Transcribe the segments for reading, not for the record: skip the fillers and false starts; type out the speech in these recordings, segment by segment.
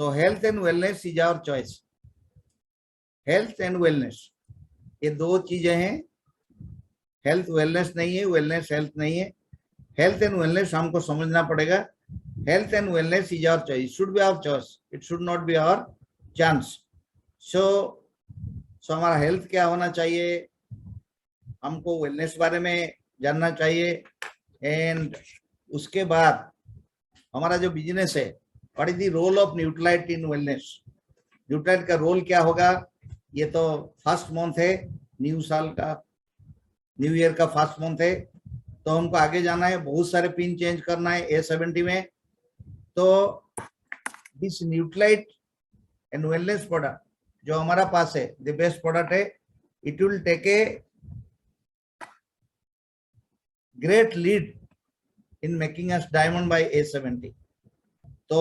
So health and wellness is our choice. Health and wellness ये दो चीजें हैं। हेल्थ वेलनेस नहीं है, वेलनेस हेल्थ नहीं है। हेल्थ एंड वेलनेस हमको समझना पड़ेगा। Health and wellness is our choice, should be our choice, it should not be our chance. So हमारा हेल्थ क्या होना चाहिए, हमको वेलनेस बारे में जानना चाहिए। एंड उसके बाद हमारा जो बिजनेस है, what is the role of Nutrilite in wellness, Nutrilite का रोल क्या होगा। ये तो फर्स्ट मंथ है, न्यू साल का, न्यू ईयर का फर्स्ट मंथ है, तो हमको आगे जाना है, बहुत सारे पिन चेंज करना है A70 में। तो this Nutrilite and wellness product जो हमारा पास है, द बेस्ट प्रोडक्ट है, it will take a great lead in making us diamond by A70। तो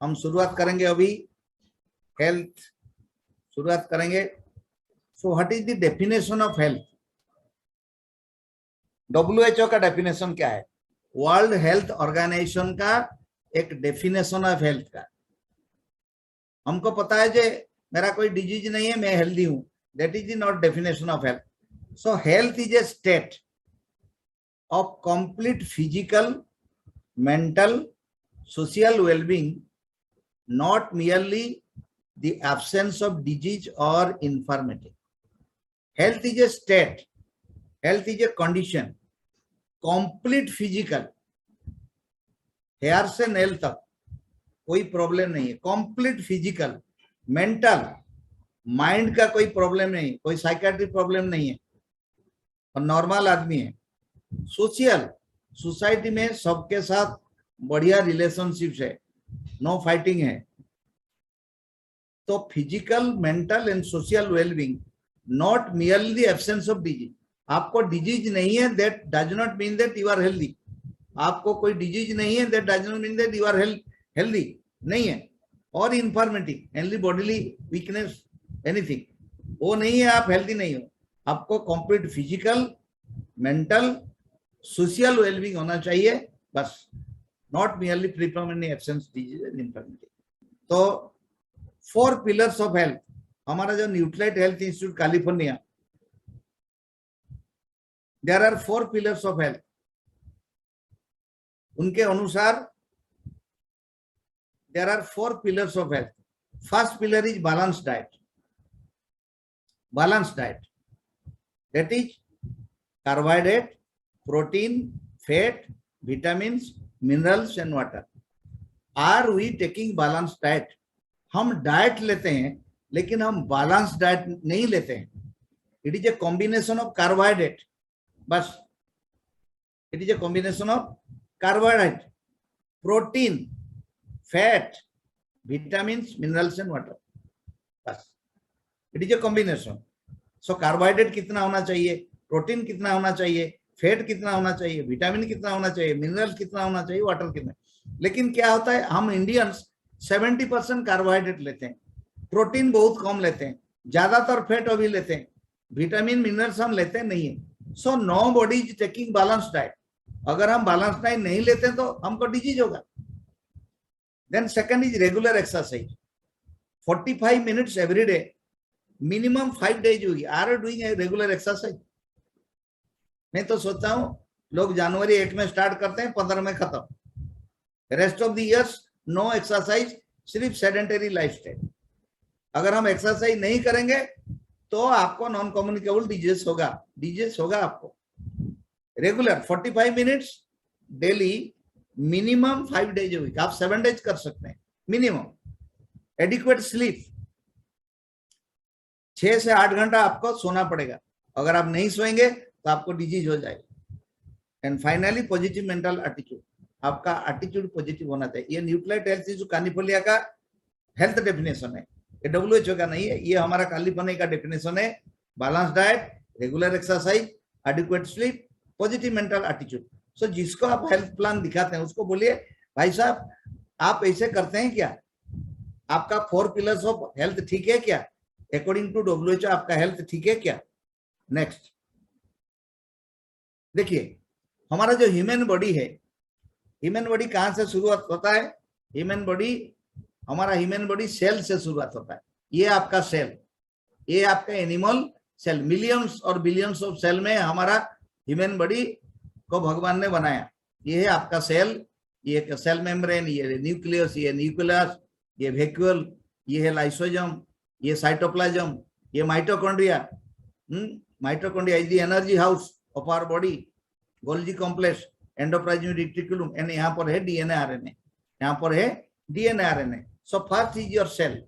हम शुरुआत करेंगे अभी, हेल्थ शुरुआत करेंगे। So what is the definition of health. WHO का डेफिनेशन क्या है, वर्ल्ड हेल्थ ऑर्गेनाइजेशन का एक डेफिनेशन ऑफ हेल्थ का। हमको पता है जे मेरा कोई डिजीज नहीं है, मैं हेल्दी हूं, that is not definition of health. So health is a state of complete physical, mental, social well-being, not merely the absence of disease or infirmity. Health is a state, health is a condition, complete physical, hair से nail तक कोई problem नहीं है, complete physical, mental, mind का कोई problem नहीं, कोई psychiatric problem नहीं है और नॉर्मल आदमी है। सोशल, सोसाइटी में सबके साथ बढ़िया रिलेशनशिप है, नो फाइटिंग है। तो physical, mental and social wellbeing, not merely the absence of disease. आपको डिजीज नहीं है, that does not mean that you are healthy. आपको कोई डिजीज नहीं है, that does not mean that you are healthy नहीं है। और infirmity, only bodily weakness, anything, वो नहीं है, आप हेल्दी नहीं हो। आपको complete physical, mental, social wellbeing होना चाहिए बस, नॉट मियरली प्रीपरमेंट एब्सेंस डिजीज एंड इन्फॉर्मिटी। तो 4 पिलर्स ऑफ हेल्थ, हमारा जो Nutrilite health institute California, there are 4 pillars of health. उनके अनुसार there are 4 pillars of health. First pillar is balance diet. Balance diet, that is carbohydrate, protein, fat, vitamins, minerals and water. Are we taking balance diet? हम diet लेते हैं लेकिन हम balance diet नहीं लेते हैं। It is a combination of carbohydrate, बस, it is a combination of carbohydrate, protein, fat, vitamins, minerals and water, बस, it is a combination. So carbohydrate कितना होना चाहिए, प्रोटीन कितना होना चाहिए, फैट कितना होना चाहिए, विटामिन कितना होना चाहिए, मिनरल्स कितना होना चाहिए, वाटर कितना। लेकिन क्या होता है, हम इंडियंस 70% कार्बोहाइड्रेट लेते हैं, प्रोटीन बहुत कम लेते हैं, ज्यादातर फैट अभी लेते हैं, विटामिन मिनरल्स हम लेते नहीं है। So nobody is taking balance diet. अगर हम बैलेंस डाइट नहीं लेते तो हमको डिजीज होगा। Then second is regular exercise, 45 minutes every day, minimum 5 days होगी। Are you doing regular exercise? मैं तो सोचता हूं लोग जनवरी 1 में स्टार्ट करते हैं, 15 में खत्म, rest of the years no exercise, सिर्फ सेडेंटरी लाइफस्टाइल। अगर हम एक्सरसाइज नहीं करेंगे तो आपको नॉन कम्युनिकेबल डिजीज होगा आपको। Regular 45 minutes daily, minimum 5 days a week, आप 7 डेज कर सकते हैं मिनिमम। एडिक्वेट स्लीप, 6 से 8 घंटा आपको सोना पड़ेगा। अगर आप नहीं सोएंगे तो आपको डिजीज हो जाएगी। And finally positive mental attitude, आपका एटीट्यूड पॉजिटिव होना चाहिए। ये न्यूट्रालाइट हेल्थ इंस्टीट्यूट कैलिफोर्निया का हेल्थ डेफिनेशन है, ये WHO का नहीं है, ये हमारा कैलिफोर्निया का डेफिनेशन है। Balance diet, regular exercise, adequate sleep, positive mental attitude. So जिसको आप हेल्थ प्लान दिखाते हैं उसको बोलिए, भाई साहब आप ऐसे करते हैं क्या, आपका 4 पिलर्स ऑफ हेल्थ ठीक है क्या, अकॉर्डिंग टू WHO आपका हेल्थ ठीक है क्या। नेक्स्ट देखिए, हमारा जो ह्यूमन बॉडी है, ह्यूमन बॉडी कहां से शुरुआत होता है। ह्यूमन बॉडी हमारा ह्यूमन बॉडी सेल से शुरुआत होता है। ये आपका सेल, ये आपका एनिमल सेल, मिलियंस और बिलियंस ऑफ सेल में हमारा ह्यूमन बॉडी को भगवान ने बनाया। ये है आपका सेल, ये सेल मेम्ब्रेन, ये न्यूक्लियस, ये न्यूक्लियस, ये वैक्यूल, ये है लाइसोसोम, ये साइटोप्लाज्म, ये mitochondria. Mitochondria is the energy house of our body. Golgi complex, endoplasmic reticulum, and यहाँ पर है डीएनए आरएनए, यहाँ पर है DNA RNA. So first is your cell.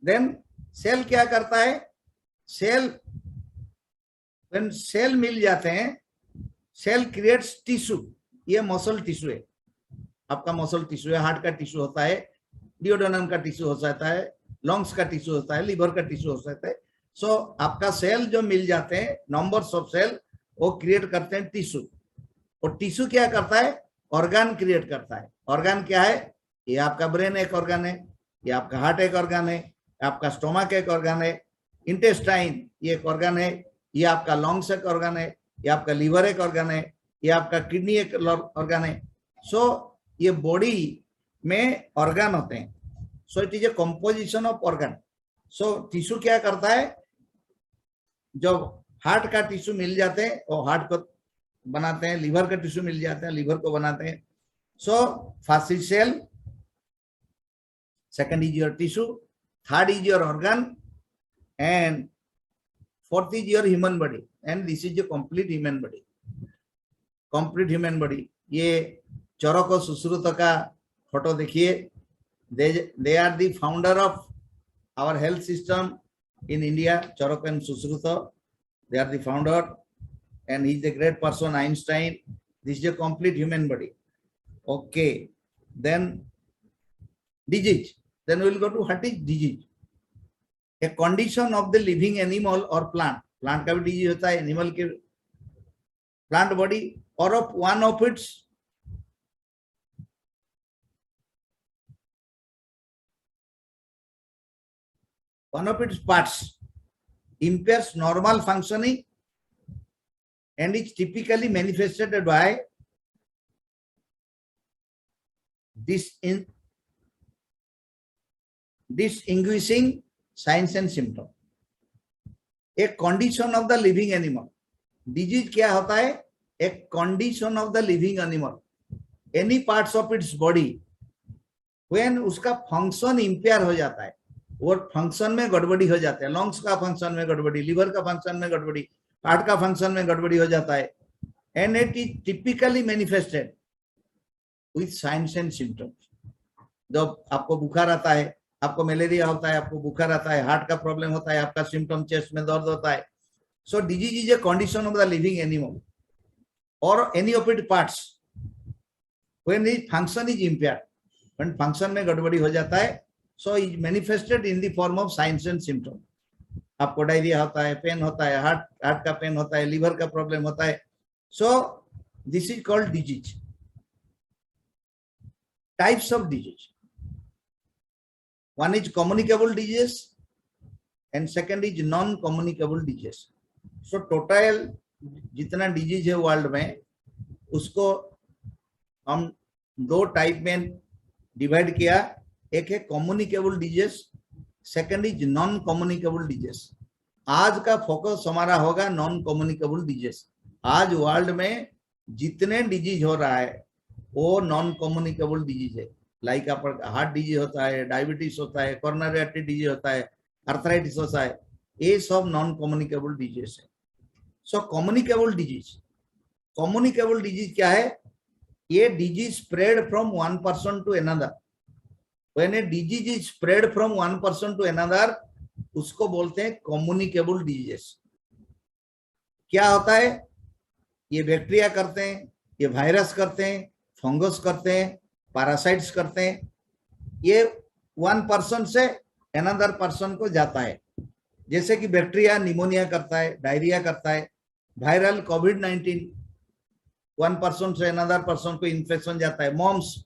Then cell क्या करता है? सेल, व्हेन सेल मिल जाते हैं, सेल क्रिएट्स टिश्यू। ये मसल टिश्यू है, आपका मसल टिश्यू है, हार्ट का टिश्यू होता है, डिओडोनम का टिश्यू हो सकता है, लंग्स का टिश्यू होता है, लिवर का टिश्यू हो सकता है। सो आपका सेल जो मिल जाते हैं, नंबर्स ऑफ सेल, वो क्रिएट करते हैं टिश्यू। और टिश्यू क्या करता है? ऑर्गन क्रिएट करता है। ऑर्गन क्या है? ये आपका ब्रेन एक ऑर्गन है, ये आपका हार्ट एक ऑर्गन है, आपका स्टोमक एक ऑर्गन है, इंटेस्टाइन ये एक ऑर्गन है, ये आपका लंग्स एक ऑर्गन है, ये आपका लीवर एक ऑर्गन है, ये आपका किडनी एक ऑर्गन है। सो ये बॉडी में ऑर्गन होते हैं। So it is A composition of organ. So tissue क्या करता है? जब हार्ट का टिश्यू मिल जाते हैं वो हार्ट को बनाते हैं, लीवर का टिश्यू मिल जाते हैं, लीवर को बनाते हैं। So first is cell, second is your tissue, third is your organ, and fourth is your human body, and this is your complete human body. Complete human body. ये चरक और सुश्रुत का photo देखिए। they are the founder of our health system in India. Charak and Sushruta, they are the founder, and he is a great person, Einstein. This is a complete human body. Okay, then disease. Then we will go to what is disease. A condition of the living animal or plant. Plant का भी disease होता है, animal के plant body, or of one of its parts impairs normal functioning and is typically manifested by distinguishing signs and symptoms. एक condition of the living animal. Disease क्या होता है? एक condition of the living animal. Any parts of its body when उसका function impair हो जाता है, और function में गड़बड़ी हो जाता है, lungs का function में गड़बड़ी, liver का function में गड़बड़ी, heart का function में गड़बड़ी हो जाता है, and it is typically manifested with signs and symptoms. जब आपको बुखार आता है, आपको मलेरिया होता है, आपको बुखार आता है, हार्ट का प्रॉब्लम होता है, आपका सिम्टम चेस्ट में दर्द होता है। So disease is a condition of the living animal और any of it parts when it function is impaired, when function में गड़बड़ी हो जाता है। So is manifested in the form of signs and symptom. आपको डायरिया होता है, pen होता है, हार्ट का पेन होता है, लिवर का प्रॉब्लम होता है। So this is called disease. Types of disease, one is communicable disease and second is non communicable disease. So total जितना डिजीज है वर्ल्ड में, उसको हम दो टाइप में डिवाइड किया। एक है communicable disease, second is non communicable disease. आज का फोकस हमारा होगा नॉन कम्युनिकेबल डिजीज। आज वर्ल्ड में जितने डिजीज हो रहा है वो नॉन कम्युनिकेबल डिजीज है। लाइक हार्ट डिजीज होता है, डायबिटीज होता है, कोरोनरी आर्टरी डिजीज होता है, आर्थराइटिस होता है, ये सब नॉन कम्युनिकेबल डिजीज है। सो कम्युनिकेबल डिजीज क्या है? ये disease spread from one person to another. When a disease is spread from one person to another, उसको बोलते हैं कम्युनिकेबल डिजीजेस। क्या होता है? ये बैक्टीरिया करते हैं, ये वायरस करते हैं, फंगस करते हैं, पैरासाइट्स करते हैं। ये वन पर्सन से अनदर पर्सन को जाता है। जैसे कि बैक्टीरिया निमोनिया करता है, डायरिया करता है, वायरल कोविड-19 वन पर्सन से अनदर पर्सन को इन्फेक्शन जाता है, mumps,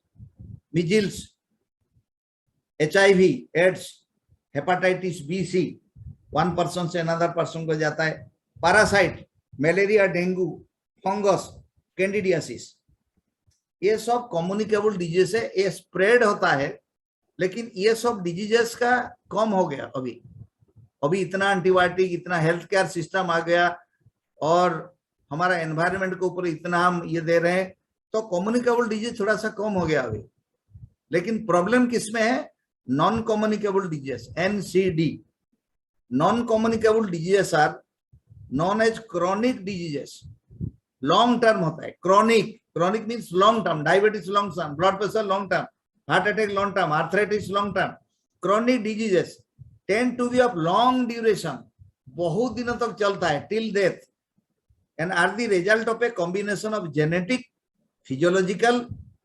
measles, HIV, AIDS, hepatitis B C one person से अनदर पर्सन को जाता है। Parasite, malaria, dengue, fungus, candidiasis, ये सब कम्युनिकेबल डिजीज है। ये स्प्रेड होता है लेकिन ये सब डिजीजेस का कम हो गया अभी इतना एंटीबायोटिक, इतना हेल्थ केयर सिस्टम आ गया और हमारा एनवायरनमेंट के ऊपर इतना हम ये दे रहे हैं, तो कम्युनिकेबल डिजीज थोड़ा सा कम हो गया अभी। लेकिन प्रॉब्लम किसमें है? Non communicable disease, NCD. Non communicable diseases are non as chronic diseases. Long term होता है chronic means long term. Diabetes long term, blood pressure long term, heart attack long term, arthritis long term. Chronic diseases tend to be of long duration, बहुत दिनों तक चलता है, till death, and are the result of a combination of genetic, physiological,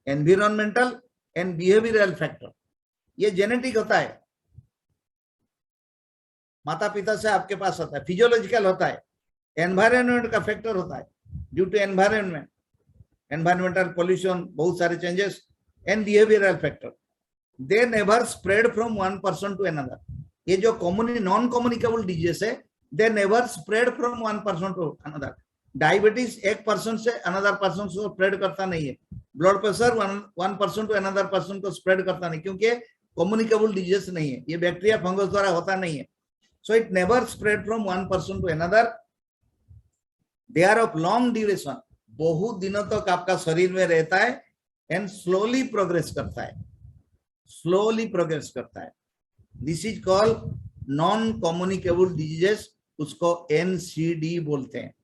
environmental and behavioral factor। ये genetic होता है, माता पिता से आपके पास होता है, फिजियोलॉजिकल होता है, एनवायरनमेंट का फैक्टर होता है, due to environment, environmental pollution, बहुत सारे changes, and behavioural factor. They never spread from one person to another. ये जो नॉन कम्युनिकेबल डिजीज है, they never spread from one person to another. Diabetes एक person से another person को spread करता नहीं है, blood pressure one person to another person को स्प्रेड करता नहीं, क्योंकि कम्युनिकेबल डिजीज नहीं है, ये बैक्टीरिया फंगस द्वारा होता नहीं है। So it never spread from one person to another. They are of long duration, बहुत दिनों तक आपका शरीर में रहता है, एंड स्लोली प्रोग्रेस करता है, स्लोली प्रोग्रेस करता है। This is called non communicable diseases, उसको एनसीडी बोलते हैं।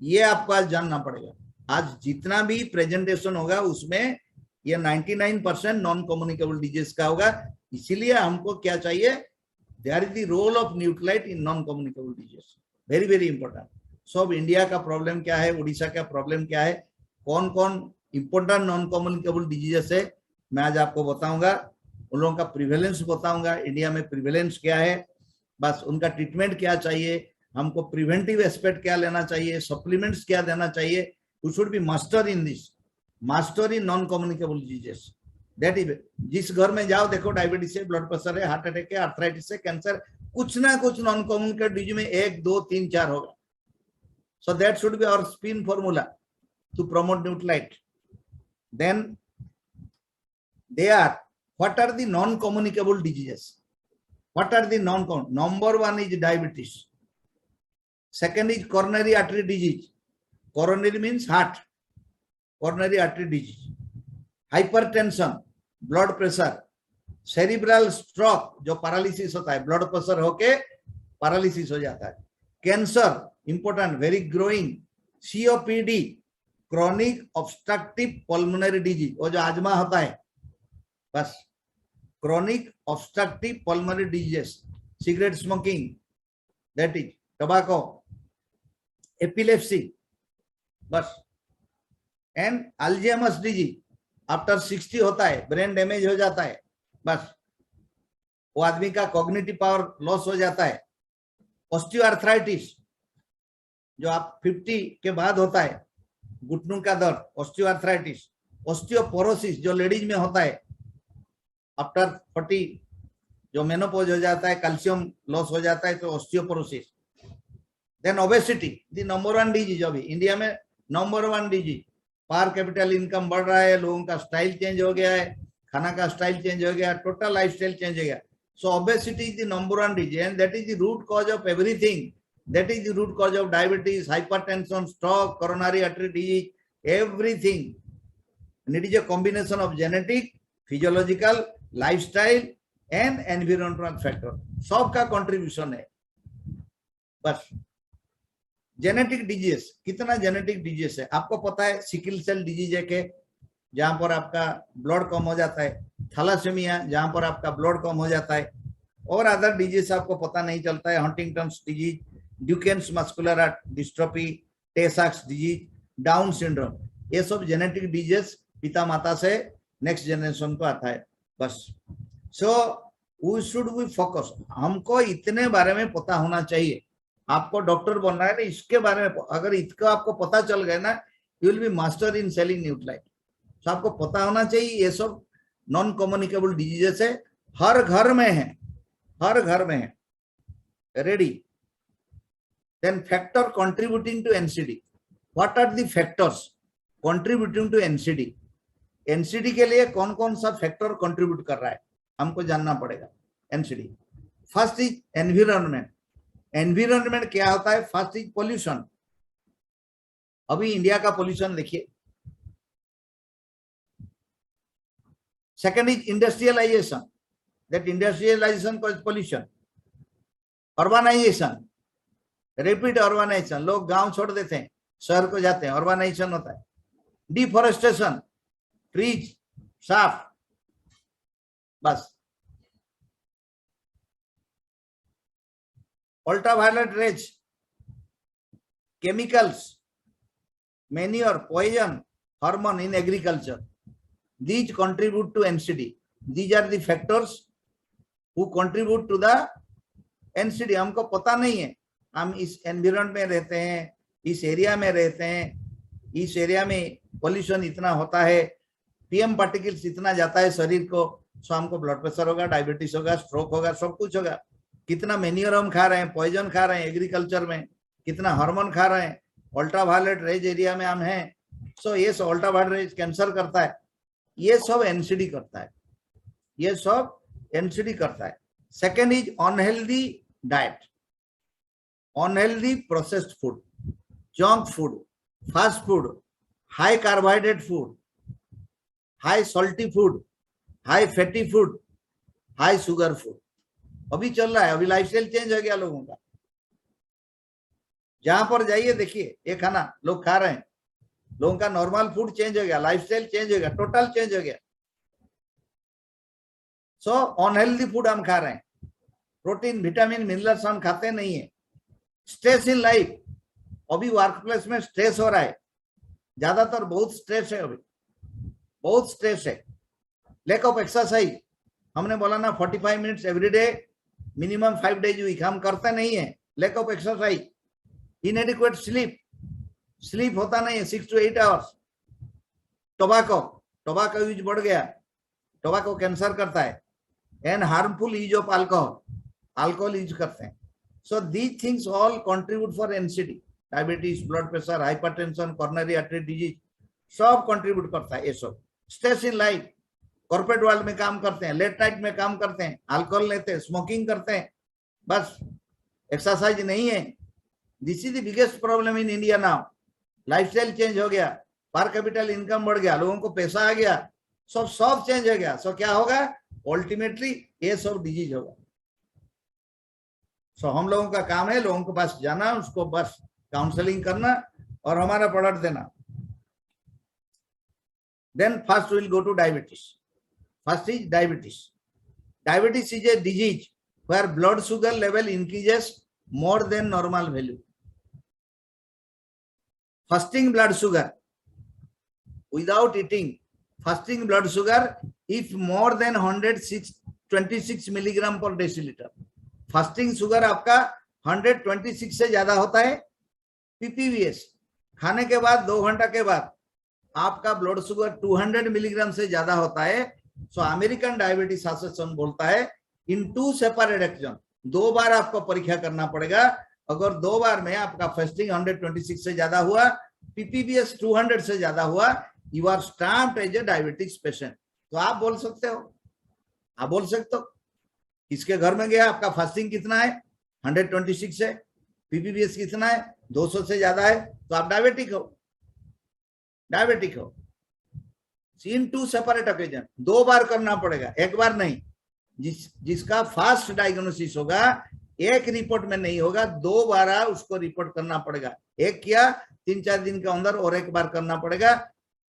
ये आपको आज जानना पड़ेगा। आज जितना भी प्रेजेंटेशन होगा उसमें ये 99% नॉन कम्युनिकेबल डिजीज का होगा। इसीलिए हमको क्या चाहिए? There is the role of nuclide in non communicable disease, very very important. सब इंडिया का प्रॉब्लम क्या है, उड़ीसा का प्रॉब्लम क्या है, कौन कौन इंपॉर्टेंट नॉन कम्युनिकेबल डिजीजेस है, मैं आज आपको बताऊंगा। उन लोगों का प्रिवेलेंस बताऊंगा, इंडिया में प्रिवेलेंस क्या है, बस उनका ट्रीटमेंट क्या चाहिए, हमको प्रिवेंटिव एस्पेक्ट क्या लेना चाहिए, सप्लीमेंट्स क्या देना चाहिए। We should be master in this, master in non communicable diseases. That is, जिस घर में जाओ देखो डायबिटीज है, ब्लड प्रेशर है, हार्ट अटैक है, आर्थराइटिस है, कैंसर, कुछ ना कुछ नॉन कम्युनिकेबल डिजीज में 1 2 3 4 होगा। So that should be our spin formula to promote nuclide. Then they are, what are the non communicable diseases? What are the non communicable? Number 1 is diabetes. Second is coronary artery disease. Coronary means heart, coronary artery disease. Hypertension, blood pressure, cerebral stroke, जो paralysis होता है, blood pressure होके paralysis हो जाता है. Cancer, important, very growing. COPD, chronic obstructive pulmonary disease, वो जो आजमा होता है, बस chronic obstructive pulmonary disease. Cigarette smoking, that is tobacco, epilepsy, बस, and Alzheimer's disease आफ्टर 60 होता है, ब्रेन डैमेज हो जाता है, बस वो आदमी का कॉग्निटिव पावर लॉस हो जाता है। ऑस्टियोआर्थराइटिस जो आप 50 के बाद होता है, घुटनों का दर्द, ऑस्टियोआर्थराइटिस। ऑस्टियोपोरोसिस जो लेडीज में होता है आफ्टर 40, जो मेनोपॉज हो जाता है, कैल्शियम लॉस हो जाता है, तो osteoporosis. Then obesity, the number 1 disease अभी इंडिया में, number 1 disease. Per capital income बढ़ रहा है, लोगों का स्टाइल चेंज हो गया है, खाना का स्टाइल चेंज हो गया, टोटल लाइफस्टाइल चेंज हो गया। So obesity is the number 1 disease and that is the root cause of everything. That is the root cause of diabetes, hypertension, stroke, coronary artery disease, everything. And it is a combination of genetic, physiological, lifestyle and environmental factor. सबका contribution है। बस genetic disease, कितना genetic disease है आपको पता है? Sickle cell disease है, जहां पर आपका ब्लड कम हो जाता है, थैलासेमिया जहां पर आपका ब्लड कम हो जाता है, और अदर डिजीज आपको पता नहीं चलता है, Huntington's disease, Duchenne's muscular dystrophy, Tay Sachs disease, Down syndrome, ये सब जेनेटिक डिजीज पिता माता से नेक्स्ट जनरेशन को आता है। बस so we should be focus, हमको इतने बारे में पता होना चाहिए। आपको डॉक्टर बनना है ना, इसके बारे में अगर इसका आपको पता चल गया ना, you will be master in selling nuclide. तो आपको पता होना चाहिए ये सब नॉन कम्युनिकेबल डिजीजेस है, हर घर में है, हर घर में है। Ready? Then factor contributing to NCD. What are the factors contributing to NCD? NCD के लिए कौन कौन सा फैक्टर कंट्रीब्यूट कर रहा है? हमको जानना पड़ेगा NCD. First is environment. Environment क्या होता है? First is pollution. अभी इंडिया का पोल्यूशन देखिए। Second is industrialisation, that industrialisation cause pollution. Urbanisation, rapid urbanisation, लोग गांव छोड़ देते हैं, शहर को जाते हैं, अर्बनाइजेशन होता है। डिफॉरेस्टेशन, ट्रीज साफ, बस। Ultraviolet rays, chemicals, manure, poison, hormone in agriculture, these contribute to NCD. These are the factors who contribute to the NCD. हमको पता नहीं है, हम इस एनवायरमेंट में रहते हैं, इस एरिया में रहते हैं, इस एरिया में पोल्यूशन इतना होता है, पीएम पार्टिकल्स इतना जाता है शरीर को, सो हमको ब्लड प्रेशर होगा, डायबिटीज होगा, स्ट्रोक होगा, सब कुछ होगा। कितना मेन्योर हम खा रहे हैं, पॉइजन खा रहे हैं एग्रीकल्चर में, कितना हार्मोन खा रहे हैं, अल्ट्रावायलेट रेज एरिया में हम हैं, सो ये सब अल्ट्रावायलेट रेज कैंसर करता है, ये सब एनसीडी करता है, ये सब एनसीडी करता है। Second is unhealthy diet, unhealthy processed food, junk food, fast food, high carbohydrate food, high salty food, high fatty food, high sugar food अभी चल रहा है। अभी लाइफस्टाइल चेंज हो गया लोगों का, जहां पर जाइए देखिए ये खाना लोग खा रहे हैं, लोगों का नॉर्मल फूड चेंज हो गया, लाइफस्टाइल चेंज हो गया, टोटल चेंज हो गया। सो अनहेल्दी फूड हम खा रहे हैं, प्रोटीन, विटामिन, मिनरल्स हम खाते नहीं है। स्ट्रेस इन लाइफ, अभी वर्क प्लेस में स्ट्रेस हो रहा है, ज्यादातर बहुत स्ट्रेस है, अभी बहुत स्ट्रेस है। लैक ऑफ एक्सरसाइज, हमने बोला ना 45 minutes every day, minimum 5 days week, हम करते नहीं है। Lack of exercise, inadequate sleep, sleep होता नहीं है 6 to 8 hours. Tobacco, tobacco use बढ़ गया, टोबैको कैंसर करता है। And harmful use of alcohol, alcohol use करते हैं। So these things all contribute for NCD, diabetes, blood pressure, hypertension, coronary artery disease, सब कंट्रीब्यूट करता है ये सब। Stress in life, corporate world में काम करते हैं, लेट नाइट में काम करते हैं, अल्कोहल लेते हैं, स्मोकिंग करते हैं, बस एक्सरसाइज नहीं है। This is the biggest problem in India now. Lifestyle change हो गया, पर कैपिटल इनकम बढ़ गया, लोगों को पैसा आ गया, सब चेंज हो गया। सो क्या होगा? अल्टीमेटली ये सब डिजीज होगा। सो हम लोगों का काम है लोगों के पास जाना, उसको बस काउंसलिंग करना और हमारा प्रोडक्ट देना। Then first will go to diabetes. First is diabetes. Diabetes is a disease where blood sugar level increases more than normal value. Fasting blood sugar, without eating, fasting blood sugar, if more than 126 milligram per deciliter, fasting sugar आपका 126 से ज्यादा होता है, पीपीवीएस खाने के बाद 2 घंटा के बाद आपका ब्लड शुगर 200 मिलीग्राम से ज्यादा होता है। सो अमेरिकन डायबिटीज एसोसिएशन बोलता है इन 2 सेपरेट एक्शन 2 बार आपको परीक्षा करना पड़ेगा। अगर 2 बार में आपका फास्टिंग 126 से ज्यादा हुआ, पीपीवीएस 200 से ज्यादा हुआ, you are stamped as a diabetics patient. तो आप बोल सकते हो, आप बोल सकते हो किसके घर में गया, आपका फास्टिंग कितना है 126 है, पीपीवीएस कितना है 200 से ज्यादा है, तो आप डायबिटिक हो, डायबिटिक हो। इन 2 सेपरेट ओकेजन 2 बार करना पड़ेगा, एक बार नहीं। जिसका फास्ट डायग्नोसिस होगा एक रिपोर्ट में नहीं होगा, 2 बार उसको रिपोर्ट करना पड़ेगा। एक किया 3-4 दिन के अंदर और एक बार करना पड़ेगा।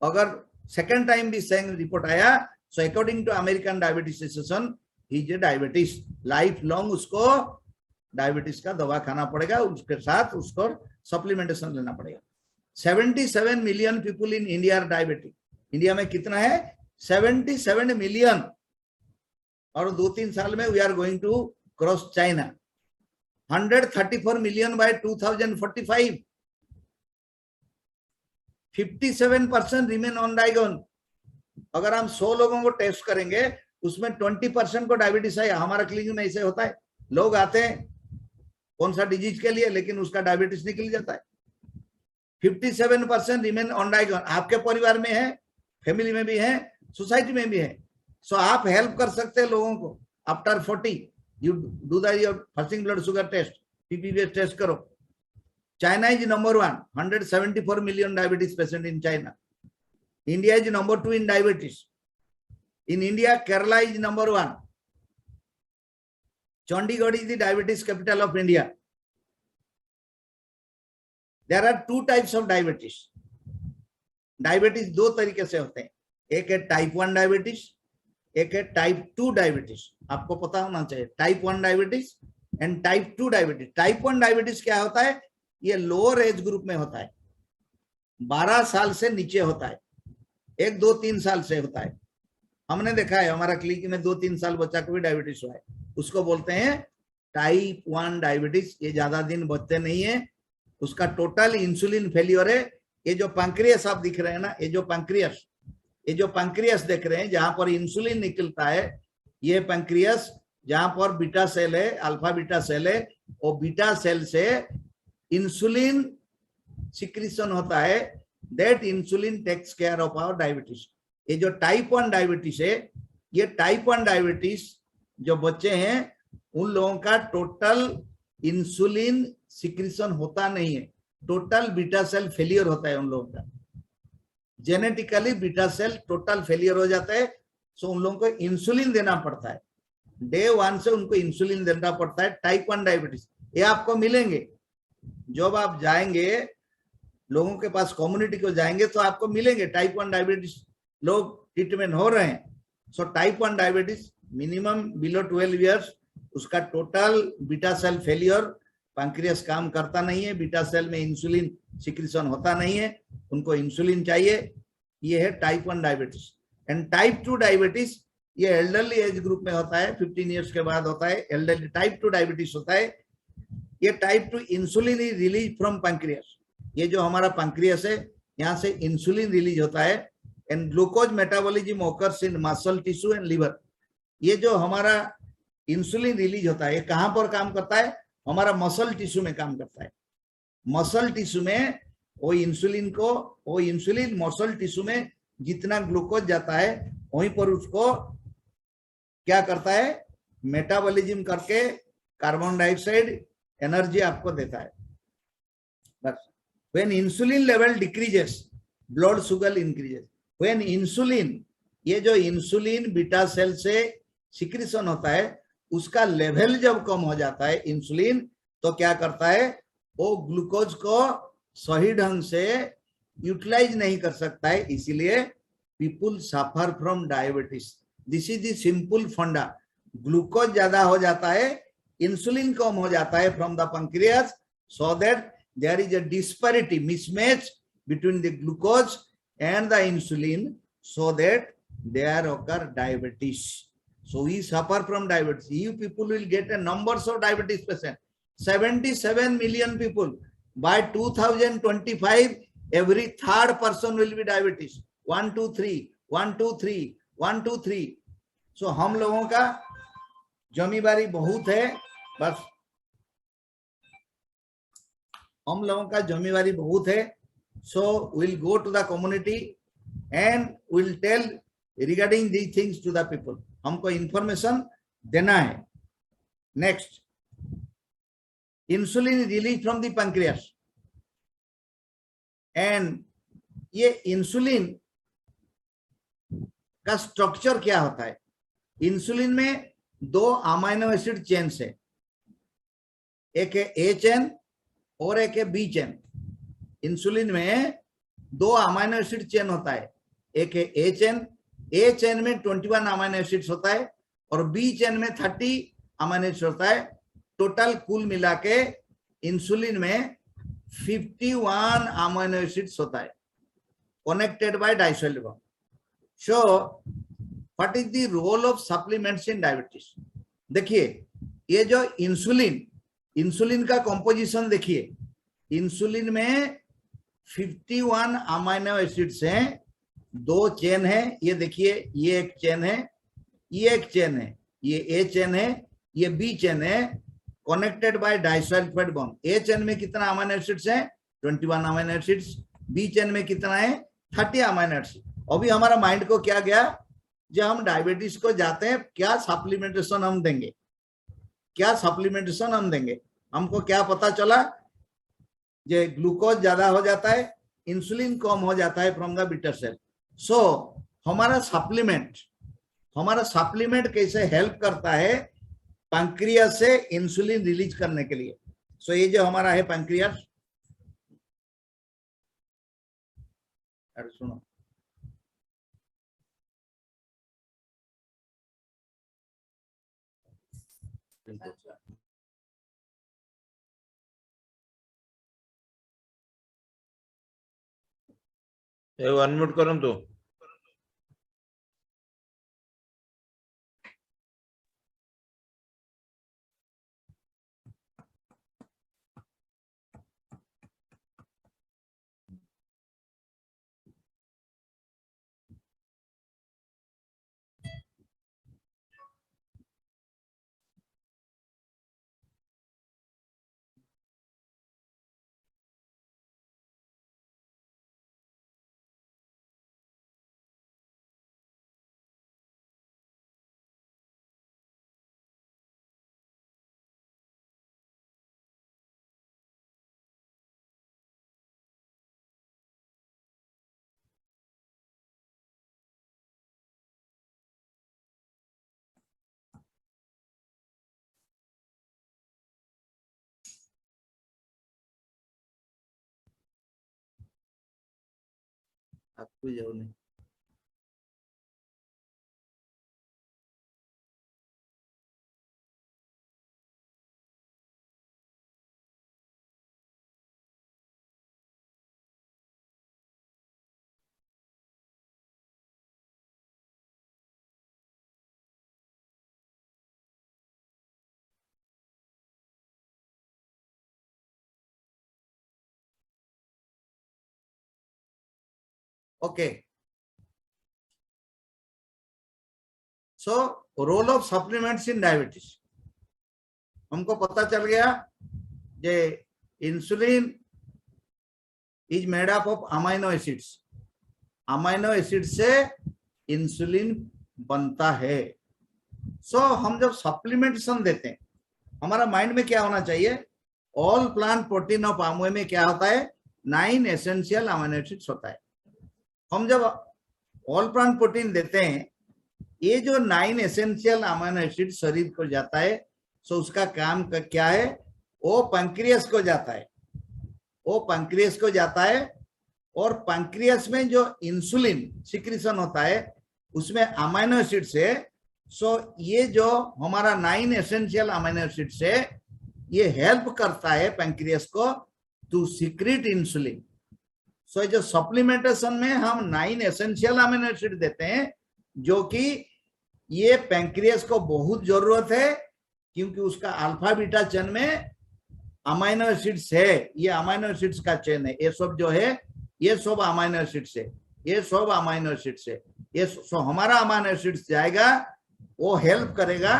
अगर सेकेंड टाइम भी सेम रिपोर्ट आया, so according to American diabetes association is a diabetes, life long उसको डायबिटीज का दवा खाना पड़ेगा, उसके साथ उसको सप्लीमेंटेशन लेना पड़ेगा। 77 million people in India are diabetic. India में कितना है 77 मिलियन, और 2-3 साल में we are going to cross China. 134 million by 2045। 57% remain on diagnosed. अगर हम 100 लोगों को टेस्ट करेंगे उसमें 20% को डायबिटीज है। हमारा क्लिनिक में ऐसे होता है, लोग आते हैं कौन सा डिजीज के लिए, लेकिन उसका डायबिटीज निकल जाता है। 57% रिमेन ऑन डायगोन। आपके परिवार में है, फैमिली में भी है, सोसाइटी में भी है। सो आप हेल्प कर सकते हैं लोगों को। After 40 you do the your fasting blood sugar test, PPBS test करो। China is number 1, 174 million diabetes patient in China. India is number 2 in diabetes. In India, Kerala is number 1. Chandigarh is the diabetes capital of India. There are two types of diabetes. Diabetes दो तरीके से होते हैं, एक है type 1 diabetes, एक है type 2 diabetes. आपको पता होना चाहिए type 1 diabetes and type 2 diabetes. Type 1 diabetes क्या होता है? ये लोअर एज ग्रुप में होता है, 12 साल से नीचे होता है, 1, 2, 3 साल से होता है। हमने देखा है हमारा क्लिनिक में 2-3 साल बच्चा को भी डायबिटीज हुआ है, उसको बोलते हैं टाइप 1 डायबिटीज। ये ज्यादा दिन बचते नहीं है, उसका टोटल इंसुलिन फेलियर है। ये जो पैंक्रियास आप दिख रहे हैं ना, ये जो पैंक्रियास देख रहे हैं जहां पर इंसुलिन निकलता है, ये पैंक्रियास जहां पर बीटा सेल है, अल्फा बीटा सेल है, और बीटा सेल से इंसुलिन सिक्रीशन होता है। That insulin takes care of our diabetes. ये जो टाइप 1 डायबिटीज है, ये टाइप 1 डायबिटीज जो बच्चे हैं उन लोगों का टोटल इंसुलिन सिक्रीशन होता नहीं है, टोटल बीटा सेल फेलियर होता है उन लोगों का। Genetically beta cell total failure हो जाता है, सो उन लोगों को इंसुलिन देना पड़ता है। डे 1 से उनको इंसुलिन देना पड़ता है। टाइप 1 डायबिटीज ये आपको मिलेंगे जब आप जाएंगे लोगों के पास, कम्युनिटी को जाएंगे तो आपको मिलेंगे टाइप 1 डायबिटीज लोग ट्रीटमेंट हो रहे हैं। So type 1 diabetes minimum below 12 years, उसका total beta cell failure, pancreas काम करता नहीं है, बीटा सेल में इंसुलिन सिक्रीशन होता नहीं है, उनको इंसुलिन चाहिए। ये है type 1 diabetes. And type 2 diabetes ये एल्डरली एज ग्रुप में होता है, 15 इयर्स के बाद होता है। एल्डरली टाइप 2 डायबिटीज होता है। ये type 2 insulin is release from pancreas. ये जो हमारा पैंक्रियास है, यहाँ से इंसुलिन रिलीज होता है। And glucose metabolism occurs in muscle tissue and liver. ये जो हमारा इंसुलिन रिलीज होता है, ये कहाँ पर काम करता है? हमारा मसल टिश्यू में काम करता है। मसल टिश्यू में वो इंसुलिन मसल टिश्यू में जितना ग्लूकोज जाता है वहीं पर उसको क्या करता है? मेटाबॉलिज्म करके कार्बन डाइऑक्साइड एनर्जी आपको देता है। बस when insulin level decreases blood sugar increases. When insulin, ये जो इंसुलिन बीटा सेल से सिक्रीशन होता है उसका लेवल जब कम हो जाता है इंसुलिन, तो क्या करता है? वो ग्लूकोज को सही ढंग से यूटिलाइज नहीं कर सकता है, इसीलिए people suffer from diabetes. This is the simple funda. Glucose ज्यादा हो जाता है, इंसुलिन कम हो जाता है from the pancreas, so that there is a disparity, mismatch between the glucose and the insulin, so that there occur diabetes. So we suffer from diabetes. You people will get a numbers of diabetes patients. 77 million people. By 2025, every third person will be diabetes. 1, 2, 3, 1, 2, 3, 1, 2, 3. So हम लोगों का जमींदारी बहुत है, बस हम लोगों का जमींदारी बहुत है। So we'll go to the community and we'll tell regarding these things to the people. हमको information देना है। Next, insulin released from the pancreas. And ये इंसुलिन का स्ट्रक्चर क्या होता है? इंसुलिन में 2 अमीनो एसिड चेन्स है, एक है ए चेन और एक है बी चेन। इंसुलिन में 2 अमीनो एसिड चेन होता है, एक है ए चेन। ए चेन में 21 अमीनो एसिड्स होता है और बी चेन में 30 अमीनो एसिड होता है। टोटल कुल मिला के इंसुलिन में 51 अमीनो एसिड्स होता है, connected by disulphide bond. So what is the role of supplements in diabetes? देखिए ये जो इंसुलिन का कंपोजिशन देखिए, इंसुलिन में 51 अमीनो एसिड्स हैं, 2 चेन है। ये देखिए, ये एक चेन है, ये एक चेन है, ये ए चेन है, ये बी चेन है, connected by disulphide bond. A chain में कितना अमीनो एसिड्स है? 21 अमीनो एसिड्स। बी चेन में कितना है? 30 अमीनो एसिड। अभी हमारा माइंड को क्या गया? जब हम डायबिटीज को जाते हैं क्या सप्लीमेंटेशन हम देंगे, क्या सप्लीमेंटेशन हम देंगे। हमको क्या पता चला, जो ग्लूकोज ज्यादा हो जाता है, इंसुलिन कम हो जाता है फ्रॉम द बीटा सेल। सो हमारा सप्लीमेंट कैसे हेल्प करता है पैंक्रियास से इंसुलिन रिलीज करने के लिए। सो ये जो हमारा है पैंक्रियास, अरे सुनो, अनम्यूट करो तू। आपको जाओ नहीं। Okay, so role of supplements in diabetes हमको पता चल गया। जे insulin is made up of amino acids, amino acid से इंसुलिन बनता है। सो हम जब सप्लीमेंटेशन देते हैं, हमारा माइंड में क्या होना चाहिए, all plant protein of palm oil में क्या होता है, 9 एसेंशियल अमाइनो एसिड्स होता है। हम जब ऑल प्लांट प्रोटीन देते हैं, ये जो 9 एसेंशियल अमाइनो एसिड शरीर को जाता है, सो उसका काम क्या है, वो पैंक्रियास को जाता है, वो पैंक्रियास को जाता है। और पैंक्रियास में जो इंसुलिन सिक्रीशन होता है उसमें अमाइनो एसिड से, सो ये जो हमारा 9 एसेंशियल अमाइनो एसिड से ये हेल्प करता है पैंक्रियास को टू सीक्रेट इंसुलिन। सो जो सप्लीमेंटेशन में हम 9 एसेंशियल अमीनो एसिड देते हैं, जो कि ये पैंक्रियास को बहुत जरूरत है, क्योंकि उसका अल्फा बीटा चेन में अमीनो एसिड्स है, ये अमीनो एसिड्स का चेन है, ये सब जो है ये सब अमीनो एसिड्स है, ये सब अमीनो एसिड्स है, ये सो हमारा अमीनो एसिड्स जाएगा, वो हेल्प करेगा,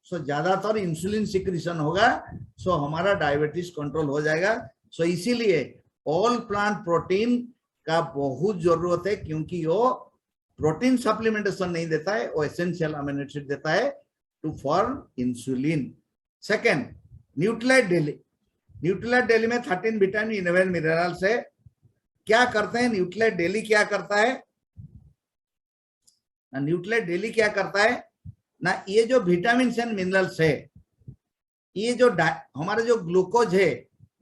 सो ज्यादातर इंसुलिन सिक्रीशन होगा, सो हमारा डायबिटीज कंट्रोल हो जाएगा। सो इसीलिए ऑल प्लांट प्रोटीन का बहुत जरूरत है, क्योंकि वो प्रोटीन सप्लीमेंटेशन नहीं देता है, वो एसेंशियल अमीनो एसिड देता है to form insulin. Second, Nutrilite daily, Nutrilite daily में 13 विटामिन 11 मिनरल्स है। क्या करते हैं न्यूट्रिलाइट डेली, क्या करता है ना, न्यूट्रिलाइट डेली क्या करता है ना, ये जो विटामिन एंड मिनरल्स है, ये जो हमारे जो ग्लूकोज है,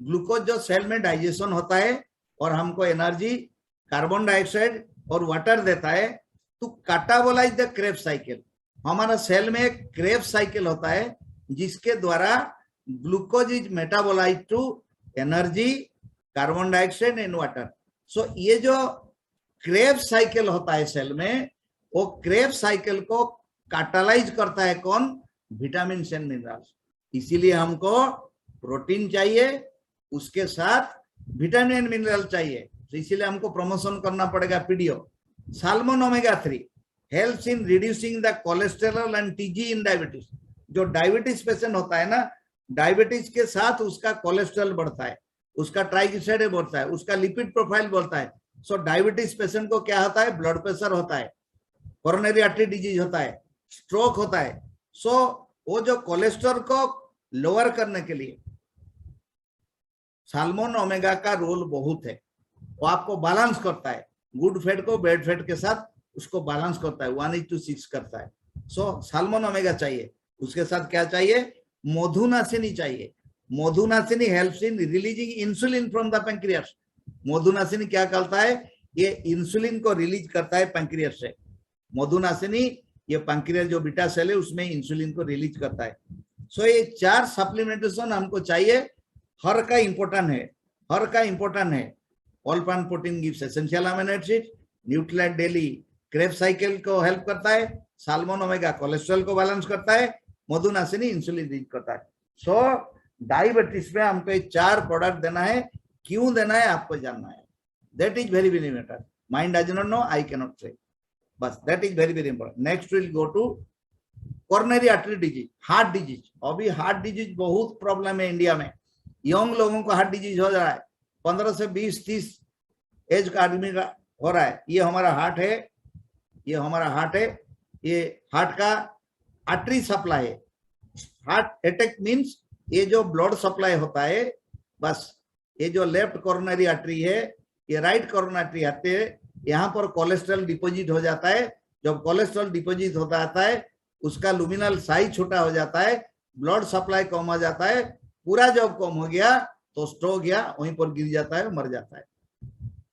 ग्लूकोज जो सेल में डाइजेशन होता है और हमको एनर्जी, कार्बन डाइऑक्साइड और वाटर देता है, तो कैटाबोलाइज द क्रेब्स साइकिल। हमारा सेल में एक क्रेब्स साइकिल होता है जिसके द्वारा glucose is metabolise to energy, carbon dioxide and water. So ये जो क्रेब्स साइकिल होता है सेल में, वो क्रेब्स साइकिल को कैटालाइज करता है कौन, विटामिन एंड मिनरल्स। इसीलिए हमको प्रोटीन चाहिए, उसके साथ विटामिन एंड मिनरल चाहिए, तो इसीलिए हमको प्रमोशन करना पड़ेगा PDO. Salmon omega 3 helps in reducing the cholesterol and TG in diabetes. जो डायबिटीज पेशेंट होता है ना, डायबिटीज के साथ उसका कोलेस्ट्रॉल बढ़ता है, उसका ट्राइग्लिसराइड बढ़ता है, उसका लिपिड प्रोफाइल बढ़ता है। सो डायबिटीज पेशेंट को क्या होता है, ब्लड प्रेशर होता है, कोरोनरी आर्टरी डिजीज होता है, स्ट्रोक होता है। सो वो जो कोलेस्ट्रॉल को लोअर करने के लिए साल्मोन ओमेगा का रोल बहुत है। वो आपको बैलेंस करता है, गुड फैट को बैड फैट के साथ उसको बैलेंस करता है, 1:6 करता है। सो साल्मोन ओमेगा चाहिए। उसके साथ क्या चाहिए? मधुनासिनी चाहिए। Madhunashini helps in releasing insulin from the pancreas. Madhunashini क्या करता है? ये इंसुलिन को रिलीज करता है पैंक्रियास से। मधुनासिनी ये पैंक्रियास जो बीटा सेल है उसमें इंसुलिन को रिलीज करता है। सो ये 4 सप्लीमेंटेशन हमको चाहिए। हर का इंपॉर्टेंट है, हर का इंपॉर्टेंट है। All plant protein gives essential amino acid, Nutrilite daily Krebs cycle को हेल्प करता है, साल्मोन ओमेगा कोलेस्ट्रॉल को बैलेंस करता है, मधुनासिनी इंसुलिन रिलीज करता है। सो डायबिटीज में हमको ये 4 प्रोडक्ट देना है। क्यों देना है आपको जानना है। That is very very matter. Mind does not know, I can not say, बस that is very very important. Next will go to coronary artery disease, heart disease. अभी हार्ट डिजीज बहुत प्रॉब्लम है इंडिया में। Young लोगों को heart disease हो रहा है, 15 से 20-30 एज का आदमी का हो रहा है। ये हमारा हार्ट है, ये हमारा हार्ट है, ये हार्ट का आर्टरी सप्लाई है। हार्ट अटैक मीन्स ये जो ब्लड सप्लाई होता है, बस ये जो लेफ्ट कोरोनरी आर्टरी है, ये राइट कोरोनरी आर्टरी आते है, यहाँ पर कोलेस्ट्रॉल डिपॉजिट हो जाता है। जब कोलेस्ट्रॉल डिपॉजिट होता आता है, उसका लुमिनल साइज छोटा हो जाता है, ब्लड सप्लाई कम हो जाता है। पूरा जब कम हो गया तो स्ट्रोक गया, वहीं पर गिर जाता है, मर जाता है।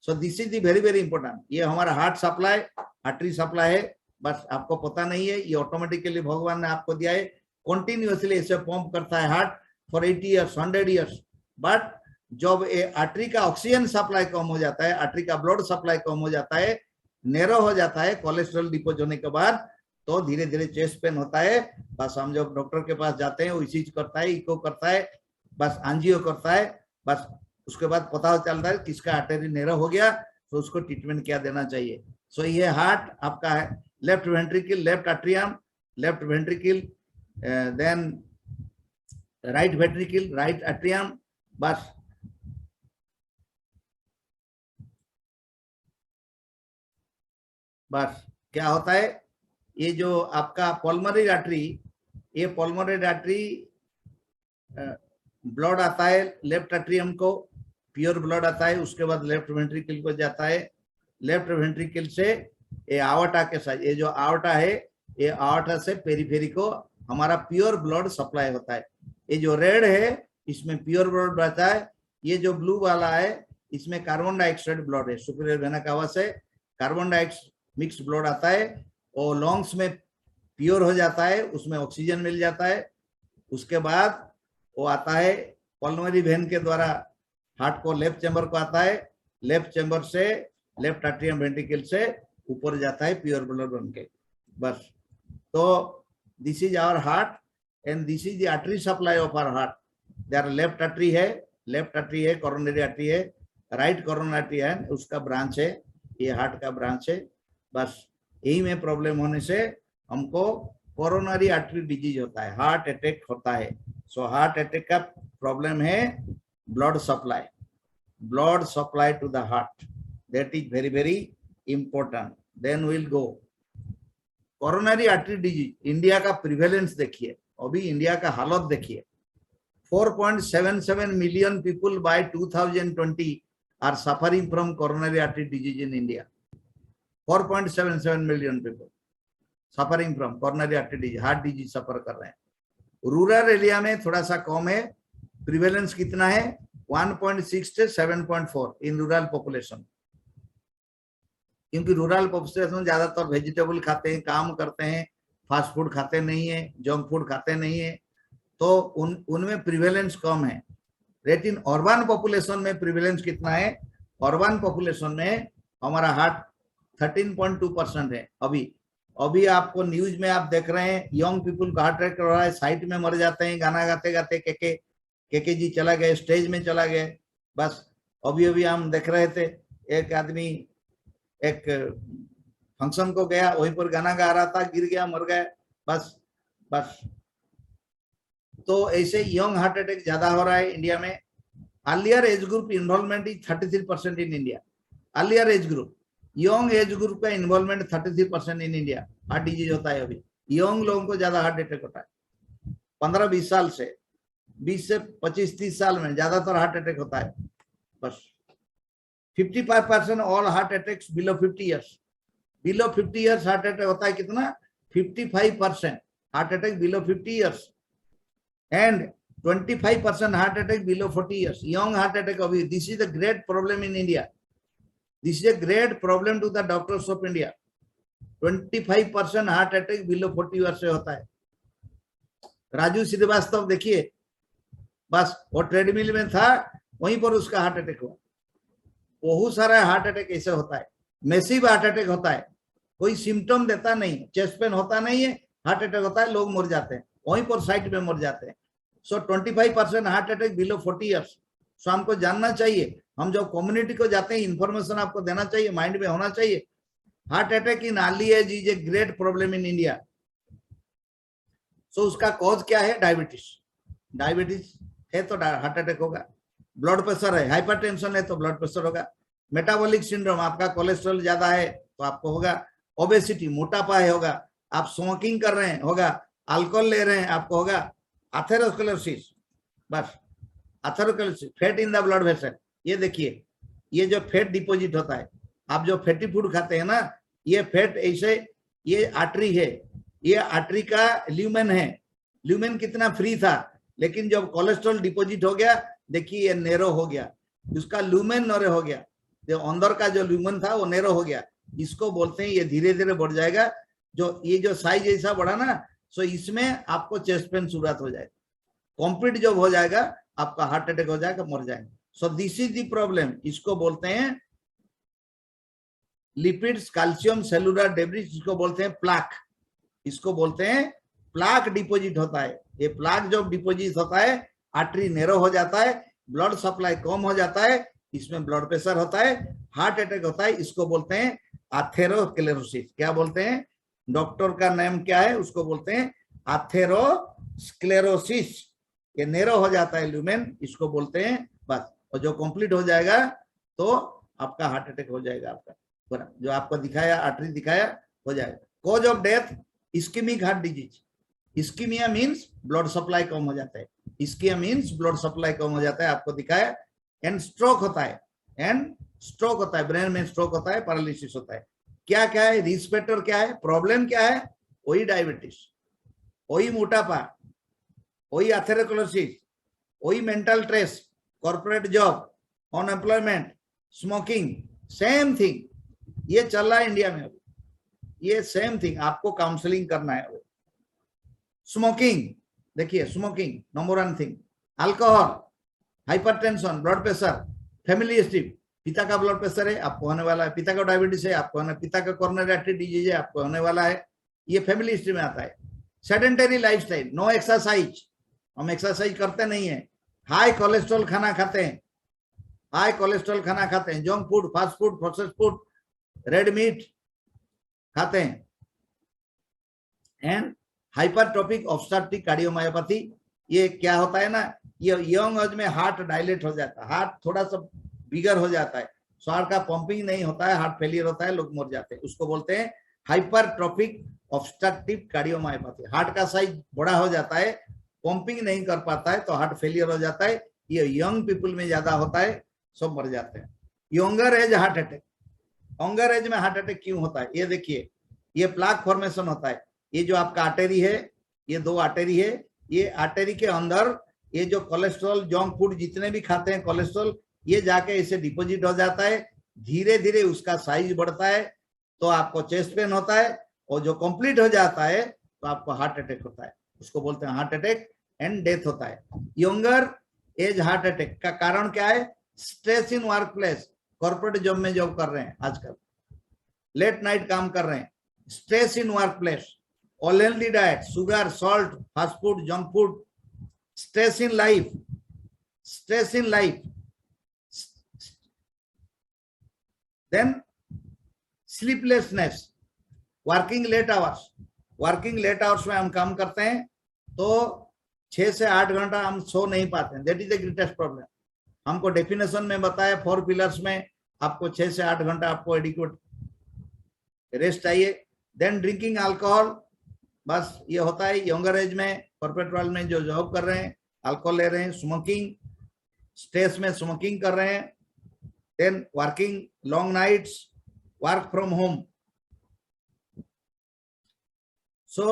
So this is the very very important. ये हमारा हार्ट सप्लाई, आर्टरी सप्लाई है, बस आपको पता नहीं है। ये ऑटोमेटिकली भगवान ने आपको दिया है। कंटिन्यूअसली इसे पंप करता है heart for 80 years, 100 years. But जब ये आर्टरी का ऑक्सीजन सप्लाई कम हो जाता है, आर्टरी का ब्लड सप्लाई कम हो जाता है, नैरो हो जाता है कोलेस्ट्रॉल डिपोज होने के बाद, तो धीरे धीरे चेस्ट पेन होता है। बस हम जब डॉक्टर के पास जाते हैं, वो ईसीजी करता है, इको करता है, बस एंजियो करता है, बस उसके बाद पता चलता है किसका आर्टरी नैरो हो गया, तो उसको ट्रीटमेंट क्या देना चाहिए। सो ये हार्ट आपका है, left ventricle, left atrium, left ventricle, then right ventricle, right atrium. बस बस क्या होता है, ये जो आपका पल्मोनरी आर्टरी, ये पल्मोनरी आर्टरी ब्लड आता है लेफ्ट एट्रियम को, प्योर ब्लड आता है, उसके बाद लेफ्ट वेंट्रिकल को जाता है। लेफ्ट वेंट्रिकल से ये आवर्टा के साथ, ये जो आवर्टा है, ये आवर्टा से पेरिफेरी को हमारा प्योर ब्लड सप्लाई होता है। ये जो रेड है इसमें प्योर ब्लड रहता है, ये जो ब्लू वाला है इसमें कार्बन डाइऑक्साइड ब्लड है। सुपीरियर वेना कावा से कार्बन डाइऑक्साइड मिक्स ब्लड आता है और लंग्स में प्योर हो जाता है, उसमें ऑक्सीजन मिल जाता है। उसके बाद वो आता है पल्मोनरी वेन के द्वारा हार्ट को, लेफ्ट चैम्बर को आता है, लेफ्ट चैम्बर से लेफ्ट एट्रियम वेंट्रिकल से ऊपर जाता है प्योर ब्लड बन के। बस तो this is our heart and this is the artery supply of our heart. There left artery है, लेफ्ट आर्टरी है, कोरोनरी आर्टरी है, राइट कोरोनरी आर्टरी है, उसका ब्रांच है, ये हार्ट का ब्रांच है। बस यही में प्रॉब्लम होने से हमको कोरोनरी आर्टरी डिजीज होता है, हार्ट अटैक होता है। सो हार्ट अटैक का प्रॉब्लम है blood supply, blood supply to the heart, that is very very important. Then we'll go coronary artery disease। India का प्रिवेलेंस देखिए, अभी इंडिया का हालत देखिए। 4.77 million people by 2020 are suffering from coronary artery disease in India। 4.77 million people suffering from coronary artery disease, heart disease suffer कर रहे हैं। Rural area में थोड़ा सा कम है। प्रिवेलेंस कितना है? 1.6 से 7.4 इन रूरल पॉपुलेशन, क्योंकि रूरल पॉपुलेशन ज्यादातर वेजिटेबल खाते हैं, काम करते हैं, फास्ट फूड खाते नहीं है, जंक फूड खाते नहीं है, तो उनमें प्रिवेलेंस कम है। लेकिन अर्बन पॉपुलेशन में प्रिवेलेंस कितना है? अर्बन पॉपुलेशन में हमारा हार्ट 13.2% है। अभी आपको न्यूज में आप देख रहे हैं, यंग पीपल का हार्ट अटैक हो रहा है, साइट में मर जाते हैं, गाना गाते गाते। के जी चला गए, स्टेज में चला गए। बस अभी हम देख रहे थे, एक आदमी एक फंक्शन को गया, वहीं पर गाना गा रहा था, गिर गया, मर गया। बस तो ऐसे यंग हार्ट अटैक ज्यादा हो रहा है इंडिया में। Earlier age group involvement is 33% in India. Earlier age group young age group का involvement 33% in India. Heart disease होता है अभी, यंग लोगों को ज्यादा हार्ट अटैक होता है। 15-20 साल से, 20 से 25-30 साल में ज्यादातर हार्ट अटैक होता है बस। 55% all heart attacks below 50 years. Below 50 years heart attack होता है कितना? 55% heart attack below 50 years and 25% heart attack below 40 years. Young heart attack अभी, this is the great problem in India. This is a great problem to the doctors of India. 25% heart attack below 40 year से होता है। राजू श्रीवास्तव देखिए, बस वो treadmill में था, वहीं पर उसका हार्ट अटैक हुआ। बहुत सारा हार्ट अटैक ऐसे होता है, मैसिव हार्ट अटैक होता है, कोई सिम्टम देता नहीं, चेस्ट पेन होता नहीं है, हार्ट अटैक होता है, लोग मर जाते हैं, वहीं पर साइट में मर जाते हैं। सो 25% हार्ट अटैक बिलो 40 ईयर्स। सो हमको जानना चाहिए, हम जो कम्युनिटी को जाते हैं, इंफॉर्मेशन आपको देना चाहिए, माइंड में होना चाहिए। Heart attack in early age is a great problem in India. So उसका कॉज क्या है? डायबिटीज। डायबिटीज है तो हार्ट अटैक होगा। ब्लड प्रेशर है, हाइपरटेंशन है तो ब्लड प्रेशर होगा। मेटाबॉलिक सिंड्रोम, आपका कोलेस्ट्रॉल ज्यादा है तो आपको होगा। ओबेसिटी, मोटापा है होगा। आप स्मोकिंग कर रहे हैं होगा। अल्कोहल ले रहे हैं आपको होगा। एथेरोस्क्लेरोसिस, बस atherosclerosis, fat in the blood vessel. ये देखिए, ये जो फैट डिपॉजिट होता है, आप जो फैटी फूड खाते हैं ना, ये फैट ऐसे, ये आर्टरी है, ये आर्टरी का ल्यूमेन है। ल्यूमेन कितना फ्री था, लेकिन जब कोलेस्ट्रॉल डिपॉजिट हो गया, देखिए ये नैरो हो गया, उसका ल्यूमेन नैरो हो गया। जो अंदर का जो ल्यूमेन था वो नैरो हो गया। इसको बोलते हैं, ये धीरे धीरे बढ़ जाएगा। जो ये जो साइज ऐसा बढ़ा ना, सो इसमें आपको चेस्ट पेन शुरुआत हो जाएगा। कंप्लीट जब हो जाएगा, आपका हार्ट अटैक हो जाएगा, मर जाएगा। सो दिस इज द प्रॉब्लम। इसको बोलते हैं लिपिड्स, कैल्शियम, सेलुलर डेब्रिज, जिसको बोलते हैं प्लाक। इसको बोलते हैं प्लाक डिपॉजिट होता है। ये प्लाक जब डिपॉजिट होता है, आर्टरी नैरो हो जाता है, ब्लड सप्लाई कम हो जाता है, इसमें ब्लड प्रेशर होता है, हार्ट अटैक होता है। इसको बोलते हैं एथेरोस्क्लेरोसिस। क्या बोलते हैं? डॉक्टर का नाम क्या है? उसको बोलते हैं एथेरोस्क्लेरोसिस। ये नैरो हो जाता है ल्यूमेन, इसको बोलते हैं बस। और जो कंप्लीट हो जाएगा तो आपका हार्ट अटैक हो जाएगा। आपका जो आपको दिखाया, आर्टरी दिखाया, हो जाएगा। Cause of death, ischaemic heart disease. Ischaemia means blood supply कम हो जाता है। इस्कीमिया मीन्स ब्लड सप्लाई कम हो जाता है, आपको दिखाया। एंड स्ट्रोक होता है, एंड स्ट्रोक होता है, ब्रेन में स्ट्रोक होता है, पैरालिसिस होता है। क्या क्या है? रिस्क फैक्टर क्या है? प्रॉब्लम क्या है? वही डायबिटीज, वही मोटापा, वही एथेरोस्क्लेरोसिस, वही mental stress, corporate job, unemployment, smoking, same thing. ये चल रहा है इंडिया में अभी। ये सेम थिंग आपको काउंसलिंग करना है। स्मोकिंग, देखिए smoking number 1 thing. Alcohol, hypertension, blood pressure, family history. पिता का ब्लड प्रेशर है, आपको होने वाला है। पिता का डायबिटीज है, आपको होने। पिता का कोरोनरी आर्टरी डिजीज है, आपको होने वाला है। ये फैमिली हिस्ट्री में आता है। सेडेंटरी लाइफस्टाइल, नो एक्सरसाइज, हम एक्सरसाइज करते नहीं है। हाई कोलेस्ट्रॉल खाना खाते हैं, हाई कोलेस्ट्रॉल खाना खाते हैं, junk food, fast food, processed food, red meat खाते हैं। And hypertrophic obstructive cardiomyopathy. ये क्या होता है ना, ये यंग एज में हार्ट डायलेट हो जाता है, हार्ट थोड़ा सा बिगर हो जाता है, हार्ट का पंपिंग नहीं होता है, हार्ट फेलियर होता है, लोग मर जाते हैं। उसको बोलते हैं हाइपरट्रोफिक ऑब्स्ट्रक्टिव कार्डियोमायोपैथी। हार्ट का साइज बड़ा हो जाता है, पंपिंग नहीं कर पाता है, तो हार्ट फेलियर हो जाता है। ये यंग पीपल में ज्यादा होता है, सब मर जाते हैं। Younger age heart attack. Younger age में हार्ट अटैक क्यों होता है? ये देखिए, ये प्लाक फॉर्मेशन होता है। ये जो आपका आर्टरी है, ये 2 आर्टरी है, ये आर्टरी के अंदर ये जो कोलेस्ट्रॉल, जंक फूड जितने भी खाते हैं कोलेस्ट्रॉल, ये जाके इसे डिपॉजिट हो जाता है। धीरे धीरे उसका साइज बढ़ता है, तो आपको चेस्ट पेन होता है, और जो कंप्लीट हो जाता है तो आपको हार्ट अटैक होता है। उसको बोलते हैं हार्ट अटैक, एंड डेथ होता है। यंगर एज हार्ट अटैक का कारण क्या है? Stress in work place. Corporate job में जॉब कर रहे हैं आजकल, लेट नाइट काम कर रहे हैं, stress in work place, unhealthy diet, sugar, salt, fast food, junk food, stress in life, stress in life, then sleeplessness, working late hours. Working late hours में हम काम करते हैं तो 6 से 8 घंटा हम सो नहीं पाते हैं। That is the greatest problem. हमको डेफिनेशन में बताया 4 पिलर्स में, आपको 6 से 8 घंटा आपको एडिक्वेट रेस्ट चाहिए। देन ड्रिंकिंग अल्कोहल, बस ये होता है यंगर एज में, कॉर्पोरेट वर्ल्ड में जो जॉब कर रहे हैं अल्कोहल ले रहे हैं। स्मोकिंग, स्ट्रेस में स्मोकिंग कर रहे हैं। Then working long nights, work from home. So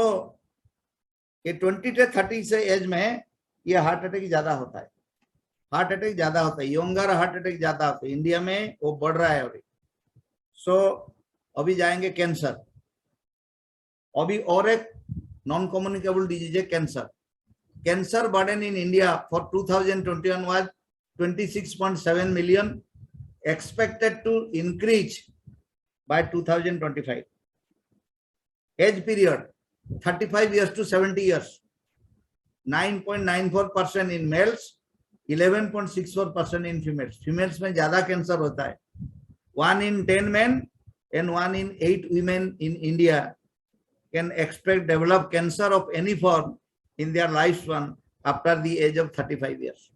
ये 20 से 30 से एज में ये हार्ट अटैक ज्यादा होता है, हार्ट अटैक ज्यादा होता है, यंगर हार्ट अटैक ज्यादा होता है। इंडिया में वो बढ़ रहा है अभी। सो अभी जाएंगे कैंसर। अभी और एक नॉन कम्युनिकेबल डिजीज है cancer. Cancer burden in India for 2021 was 26.7 million, expected to increase by 2025. Age period 35 years to 70 years, 9.94% in males, 11.64% in females. Females में ज्यादा कैंसर होता है। 1 in 10 men and 1 in 8 women in India can expect develop cancer of any form in their lifespan after the age of 35 years.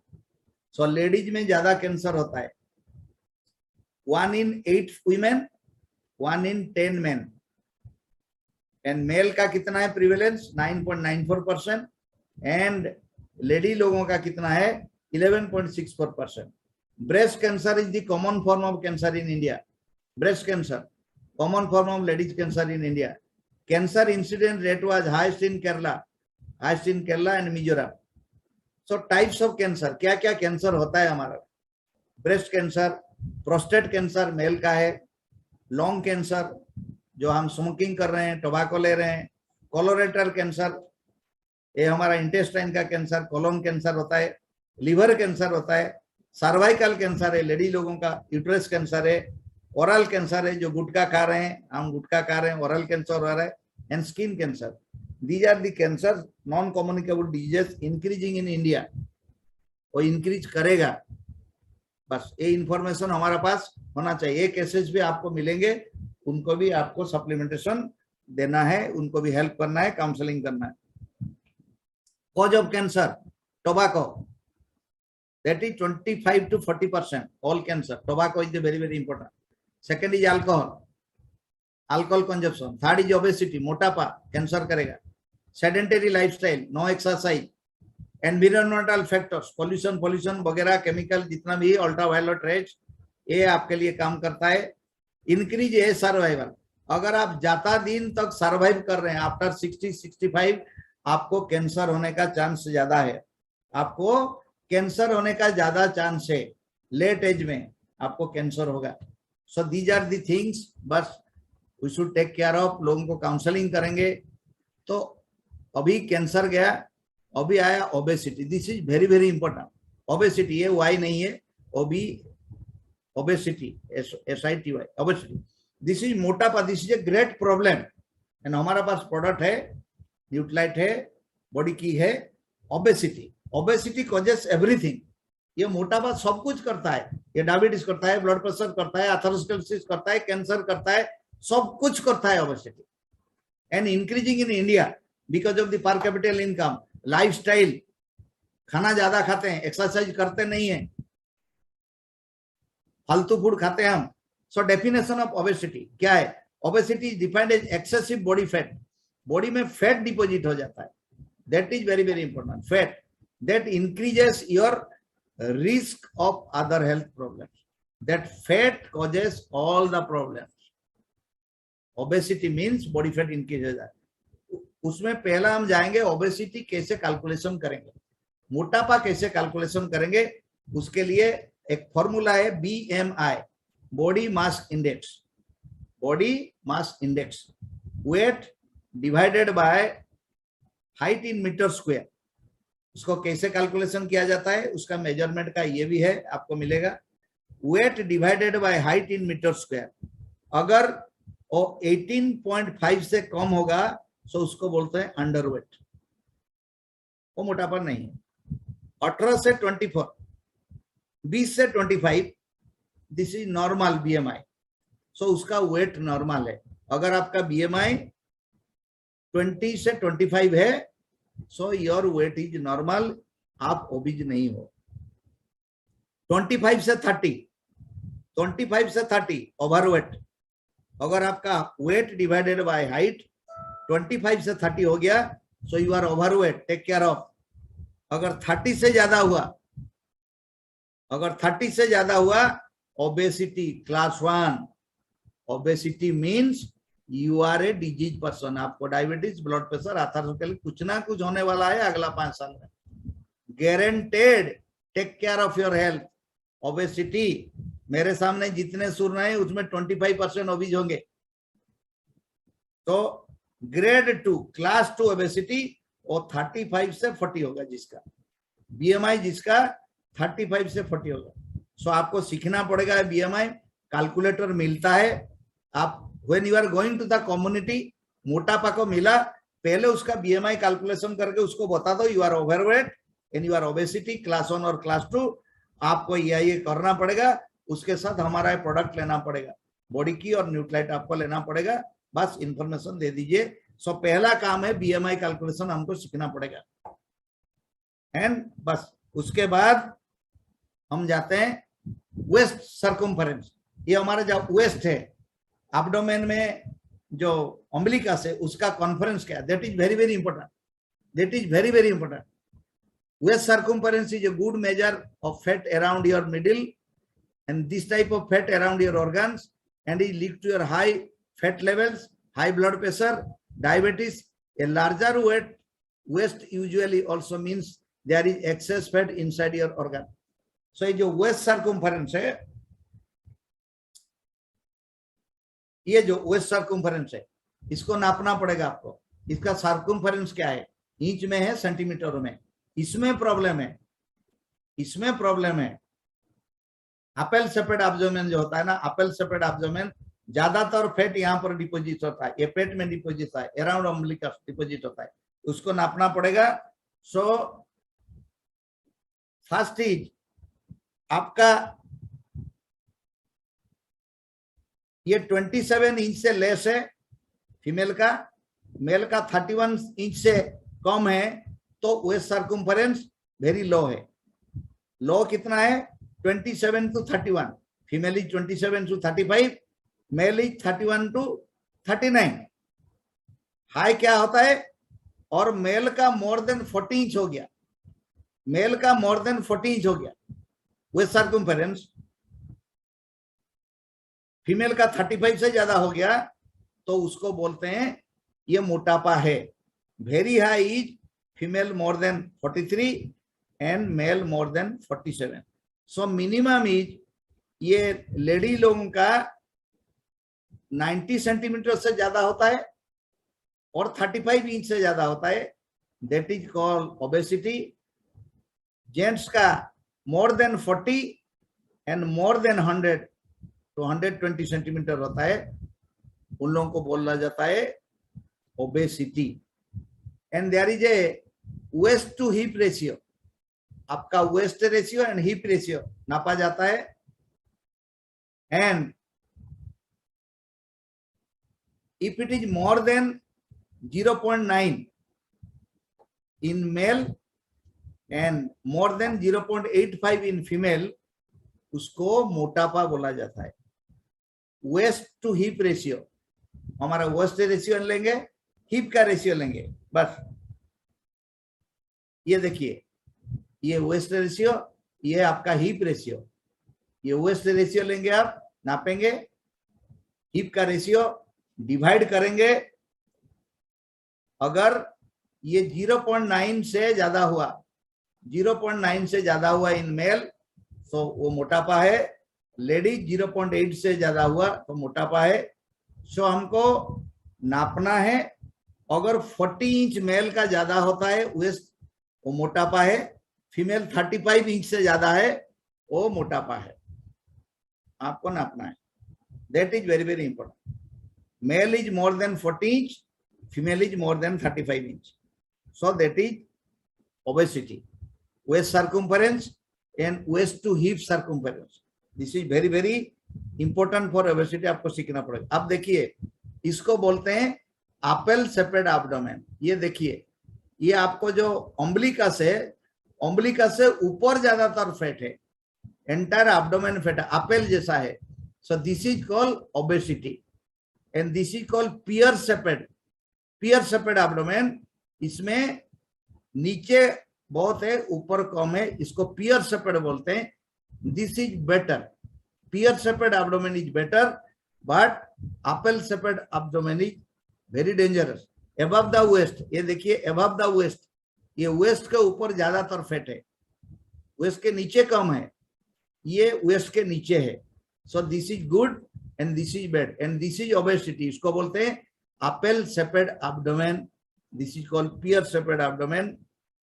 So ladies में ज्यादा cancer होता है। 1 in 8 women, 1 in 10 men. And mail का कितना है prevalence? 9.94%। And lady लोगों का कितना है? 11.64%। Breast cancer is the common form of cancer in India. Breast cancer common form of ladies cancer in India. Cancer incident rate was highest in Kerala and Mizoram. So types of cancer, क्या क्या cancer होता है हमारा? Breast cancer, prostate cancer male का है, long cancer जो हम smoking कर रहे हैं, टोबैको ले रहे हैं, कोलोरेक्टल कैंसर ये हमारा इंटेस्टाइन का कैंसर, कोलोन कैंसर होता है, लिवर कैंसर होता है, सर्वाइकल कैंसर है लेडी लोगों का, यूट्रस कैंसर है, ओरल कैंसर है जो गुटखा खा रहे हैं, हम गुटखा खा रहे हैं, ओरल कैंसर हो रहा है, and skin cancer. These are the cancer non communicable diseases increasing in India. वो इंक्रीज करेगा। बस ये इंफॉर्मेशन हमारे पास होना चाहिए। ये केसेस भी आपको मिलेंगे, उनको भी आपको सप्लीमेंटेशन देना है, उनको भी हेल्प करना है, काउंसलिंग करना है। Cause of cancer, tobacco, that is 25 to 40% all cancer. Tobacco is very very important. Second is alcohol consumption. Third is obesity, मोटापा कैंसर करेगा। Sedentary lifestyle, no exercise, environmental factors, pollution वगैरह, chemical जितना भी ultraviolet rays ये आपके लिए काम करता है। इंक्रीज है सर्वाइवल, अगर आप ज्यादा दिन तक सर्वाइव कर रहे हैं आफ्टर 60-65 आपको कैंसर होने का चांस ज्यादा है। आपको कैंसर होने का ज्यादा चांस है, लेट एज में आपको कैंसर होगा। So these are the things, बस we should take care of. लोगों को काउंसलिंग करेंगे। तो अभी कैंसर गया, अभी आया obesity. This is very very important. Obesity ये वाई नहीं है, obesity, SITY, obesity. This is मोटापा, this is a great problem. And हमारा पास प्रोडक्ट है, न्यूट्राइट है, बॉडी की है। Obesity causes everything. ये मोटापा सब कुछ करता है। ये डायबिटीज करता है, ब्लड प्रेशर करता है, एथेरोस्क्लेरोसिस करता है, कैंसर करता है, सब कुछ करता है obesity. And increasing in India because of the पर कैपिटल इनकम, लाइफस्टाइल, खाना ज्यादा खाते हैं, एक्सरसाइज करते नहीं है, फालतू फूड खाते हैं हम। सो डेफिनेशन ऑफ ओबेसिटी क्या है? Obesity is defined as excessive body fat. Body में फैट डिपॉजिट हो जाता है, that is very very important. Fat that increases your risk of other health problems. That fat causes all the problems. Obesity means body fat increase हो जाता है। उसमें पहला हम जाएंगे ओबेसिटी कैसे कैलकुलेशन करेंगे, मोटापा कैसे कैलकुलेशन करेंगे। उसके लिए एक फॉर्मूला है BMI, body mass index. Body mass index, weight divided by height in metre square. उसको कैसे कैलकुलेशन किया जाता है, उसका मेजरमेंट का ये भी है, आपको मिलेगा। Weight divided by height in metre square. अगर वो 18.5 से कम होगा तो उसको बोलते हैं अंडरवेट, वो मोटापा नहीं है। 18 से 24, 20 से 25, दिस इज नॉर्मल BMI। सो उसका वेट नॉर्मल है। अगर आपका BMI 20 से 25 है, so your weight is normal, आप ओबीज नहीं हो। 25 से 30 ओवरवेट, अगर आपका वेट डिवाइडेड बाय हाइट 25 से 30 हो गया, so you are overweight, take care of. अगर 30 से ज्यादा हुआ, अगर 30 से ज्यादा हुआ, obesity class 1। Obesity means you are a disease person, आपको डायबिटीज, ब्लड प्रेशर, आर्थराइटिस कुछ ना कुछ होने वाला है अगला 5 साल में, guaranteed. Take care of your health. Obesity, मेरे सामने जितने सुन रहे हैं उसमें 25% ओबीज होंगे। तो ग्रेड 2 क्लास 2 ओबेसिटी और 35 से 40 होगा जिसका बीएमआई, जिसका 35 से 40 होगा। सो आपको सीखना पड़ेगा बीएमआई कैलकुलेटर मिलता है। आप when you are going to the community, मोटापा को मिला, पहले उसका बीएमआई कैलकुलेशन करके उसको बता दो you are overweight and you are obesity class 1 और क्लास 2। आपको ये करना पड़ेगा, उसके साथ हमारा प्रोडक्ट लेना पड़ेगा, बॉडी की और न्यूट्राइट आपको लेना पड़ेगा। बस इंफॉर्मेशन दे दीजिए। सो पहला काम है बीएमआई कैलकुलेशन हमको सीखना पड़ेगा। एंड बस उसके बाद हम जाते हैं वेस्ट सर्कमफेरेंस। ये हमारा जो वेस्ट है, एब्डोमेन में जो अम्बिलिकस है, उसका कॉन्फ्रेंस क्या है, that is very very important. That is very very important. Waist circumference is a good measure of fat around your middle, and this type of fat around your organs and is linked to your high fat levels, high blood pressure, diabetes. A larger waist usually also means there is excess fat inside your organ. So ये जो waist circumference है, ये जो waist circumference है, इसको नापना पड़ेगा आपको। इसका circumference क्या है, इंच में है, सेंटीमीटर में। इसमें प्रॉब्लम है, इसमें प्रॉब्लम है। अपेल सेपेड एब्डोमेन जो होता है ना, अपेल सेपेड एब्डोमेन, ज्यादातर फैट यहाँ पर डिपोजिट होता है, ये पेट में डिपोजिट होता है, अराउंड अम्बिलिकस डिपोजिट होता है, उसको नापना पड़ेगा। सो फर्स्ट इज आपका ये 27 इंच से लेस है फीमेल का, मेल का 31 इंच से कम है, तो वेस्ट सर्कमफेरेंस वेरी लो है। लो कितना है, 27 to 31, female is 27 to 35, male is 31 to 39। High क्या होता है, और मेल का मोर देन 40 इंच हो गया, मेल का मोर देन 40 इंच हो गया वेस्ट सर्कमफेरेंस, फीमेल का 35 से ज्यादा हो गया, तो उसको बोलते हैं ये मोटापा है। Very high is female more than 43 and male more than 47. So minimum is ये लेडी लोगों का 90 सेंटीमीटर से ज्यादा होता है और 35 इंच से ज्यादा होता है, that is called obesity. Gents का more than 40 and more than 100 to 120 centimetre होता है, उन लोगों को बोला जाता है obesity. And there is a waist to hip ratio, आपका waist ratio and hip ratio नापा जाता है। And if it is more than 0.9 in male and more than 0.85 in female, उसको मोटापा बोला जाता है। वेस्ट टू हिप रेशियो, हमारा वेस्ट रेशियो लेंगे, हिप का रेशियो लेंगे, बस। ये देखिए, ये वेस्ट रेशियो, ये आपका हिप रेशियो, ये वेस्ट रेशियो लेंगे आप, नापेंगे, हिप का रेशियो डिवाइड करेंगे। अगर ये 0.9 से ज्यादा हुआ, 0.9 से ज्यादा हुआ इन मेल, तो वो मोटापा है। लेडीज 0.8 से ज्यादा हुआ तो मोटापा है। सो हमको नापना है। अगर 40 इंच मेल का ज्यादा होता है वेस्ट, वो मोटापा है। फीमेल 35 इंच से ज्यादा है, वो मोटापा है। आपको नापना है। That is very very important. Male is more than 40 inch, female is more than 35 inch, so that is obesity. Waist circumference and waist to hip circumference, this is very very important for obesity, आपको सीखना पड़ेगा। अब देखिए, इसको बोलते हैं apple shaped abdomen. ये देखिए, ये आपको जो अम्बिलिकस है, अम्बिलिकस से ऊपर ज्यादातर फैट है, एंटायर एब्डोमेन फैट अपेल जैसा है। So this is called obesity. And this is called pear shaped abdomen. इसमें नीचे बहुत है, ऊपर कम है, इसको पियर सेपेड बोलते हैं। This is better, pear shaped abdomen is better, but apple shaped abdomen is very dangerous. Above the waist, ये देखिए एबव द वेस्ट, ये वेस्ट के ऊपर ज्यादातर फैट है, वेस्ट के नीचे कम है, ये वेस्ट के नीचे है। So this is good and this is bad and this is obesity. इसको बोलते हैं apple shaped abdomen, this is called pear shaped abdomen.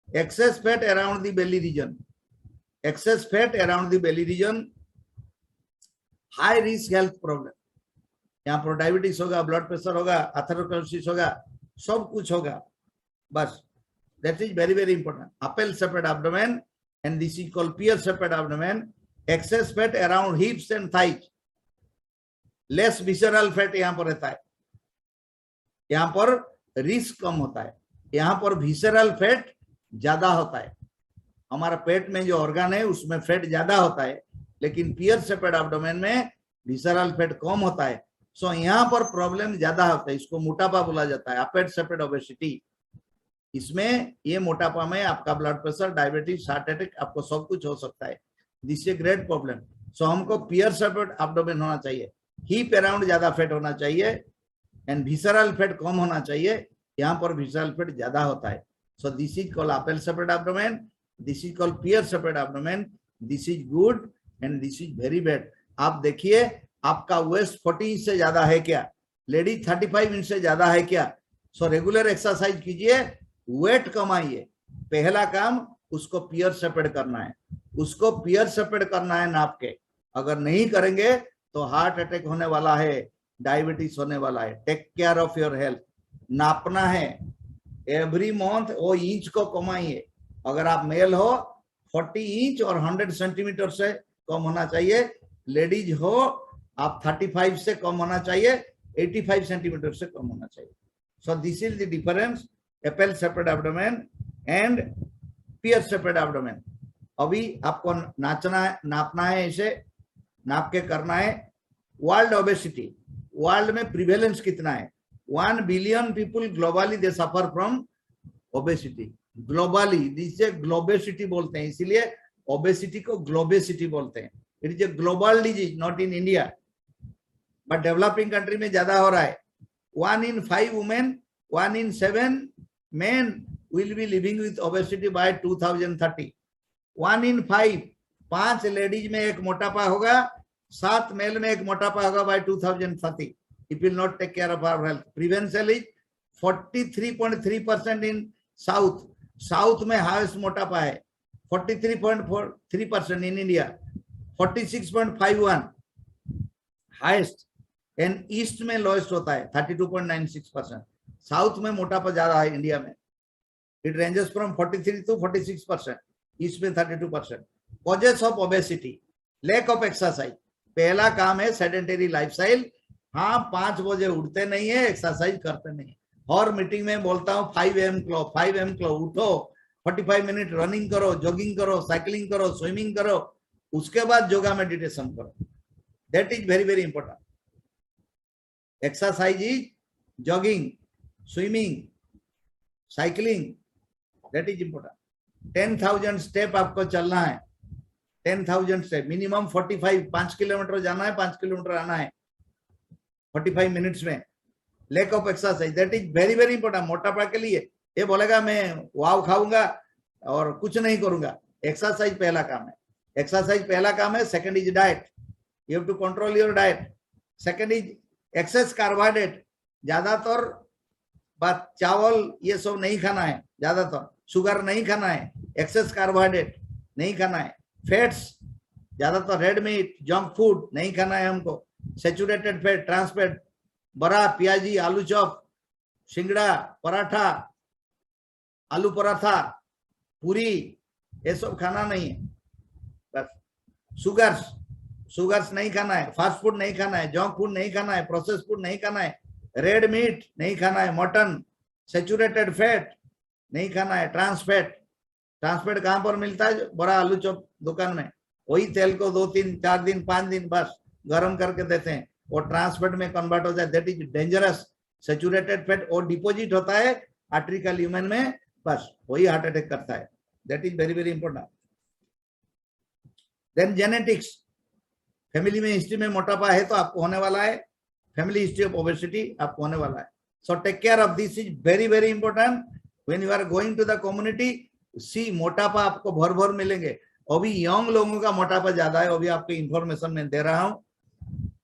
Excess fat around the belly region, excess fat around the belly region, high risk health problem. यहाँ पर diabetes होगा, blood pressure होगा, atherosclerosis होगा, सब कुछ होगा। बस that is very very important. Apple separate abdomen and this is called pier separate abdomen. Excess fat around hips and thighs, less visceral fat यहाँ पर रहता है, यहाँ पर रिस्क कम होता है, यहाँ पर visceral fat ज्यादा होता है। हमारा पेट में जो ऑर्गन है उसमें फैट ज्यादा होता है, लेकिन पियर सेपेड एब्डोमेन में visceral fat कम होता है। सो यहाँ पर प्रॉब्लम ज्यादा होता है, इसको मोटापा बोला जाता है, अपेल सेपेड ओबेसिटी। इसमें ये मोटापा में आपका blood pressure, diabetes, heart attack, आपको सब कुछ हो सकता है। This is great problem. So हमको पियर सेपेड एब्डोमेन होना चाहिए, हिप अराउंड ज्यादा फैट होना चाहिए एंड विसरल फैट कम होना चाहिए, यहाँ पर विसरल फैट ज्यादा होता है। So this is called apple shaped abdomen, this is called pear shaped abdomen, this is good and this is very bad. आप देखिए आपका वेस्ट 40 इंच से ज्यादा है क्या, लेडी 35 इंच से ज्यादा है क्या। सो रेगुलर एक्सरसाइज कीजिए, वेट कमाइए। पहला काम उसको पियर सेपेड करना है, उसको पियर सेपेड करना है नाप के। अगर नहीं करेंगे तो हार्ट अटैक होने वाला है, डायबिटीज होने वाला है। Take care of your health. नापना है एवरी मंथ, वो इंच को कमाइए। अगर आप मेल हो 40 इंच और 100 सेंटीमीटर से कम होना चाहिए, लेडीज हो आप 35 से कम होना चाहिए, 85 सेंटीमीटर से कम होना चाहिए। So this is the difference, apple shaped abdomen and pear shaped abdomen. अभी आपको नापना है, इसे नाप के करना है। वर्ल्ड ओबेसिटी, वर्ल्ड में प्रिवेलेंस कितना है? 1 billion people globally they suffer from obesity. Globally, जिसे ग्लोबेसिटी बोलते हैं, इसीलिए ओबेसिटी को ग्लोबेसिटी बोलते हैं। It is a global disease, not in India, but developing country में ज्यादा हो रहा है। 1 in 5 women, 1 in 7 men will be living with obesity by 2030. 1 in 5, 5 ladies में एक मोटापा होगा, 7 मेल में एक मोटापा होगा by 2030. If we will not take care of our health. Prevention is 43.3% in South. South में हाईएस्ट मोटापा है 43.3% in India, 46.51 highest, and east में लोएस्ट होता है 32.96%। साउथ में मोटापा ज्यादा है इंडिया में, it ranges from 43 to 46%, east में 32%। Causes of obesity, lack of exercise. पहला काम है सेडेंटरी लाइफस्टाइल। हाँ, 5 बजे उठते नहीं है, एक्सरसाइज करते नहीं है। हर मीटिंग में बोलता हूँ 5 AM क्लब, 5 AM क्लब उठो, 45 मिनट रनिंग करो, जॉगिंग करो, साइकिलिंग करो, स्विमिंग करो, उसके बाद योगा मेडिटेशन करो। That is very very important. Exercise is jogging, swimming, cycling, that is important. 10,000 step आपको चलना है, 10,000 स्टेप, मिनिमम 45, 5 किलोमीटर जाना है, 5 किलोमीटर आना है 45 मिनट्स में। Lack of exercise, that is very very important. मोटापा के लिए ये बोलेगा मैं वाव खाऊंगा और कुछ नहीं करूंगा। एक्सरसाइज पहला काम है, एक्सरसाइज पहला काम है। Second is diet, you have to control your diet. Second is excess carbohydrate, ज्यादातर बात चावल ये सब नहीं खाना है, ज्यादातर शुगर नहीं खाना है, एक्सेस कार्बोहाइड्रेट नहीं खाना है। फैट्स, ज्यादातर रेड मीट, जंक फूड नहीं खाना है हमको। सैचुरेटेड फैट, ट्रांस फैट, बड़ा, प्याजी, आलू चॉप, सिंगड़ा, पराठा, आलू पराठा, पूरी, ये सब खाना नहीं है। बस शुगर्स नहीं खाना है, फास्ट फूड नहीं खाना है, जंक फूड नहीं खाना है, प्रोसेस फूड नहीं खाना है, रेड मीट नहीं खाना है, मटन, सैचुरेटेड फैट नहीं खाना है। ट्रांस फैट कहाँ पर मिलता है? बड़ा आलू चॉप दुकान में, वही तेल को 2, 3, 4 दिन, 5 दिन बस गर्म करके देते हैं, वो ट्रांस फैट में कन्वर्ट हो जाए, that is dangerous. Saturated fat और डिपॉजिट होता है आर्टरिकल ल्यूमेन में, बस वही हार्ट अटैक करता है। That is very very important. Then genetics, family में हिस्ट्री में मोटापा है तो आपको होने वाला है, फैमिली हिस्ट्री ऑफ ओबेसिटी आपको होने वाला है। So take care of this, is very very important when you are going to the community. See मोटापा आपको भर भर मिलेंगे, अभी यंग लोगों का मोटापा ज्यादा है, अभी आपको इंफॉर्मेशन मैं दे रहा हूं।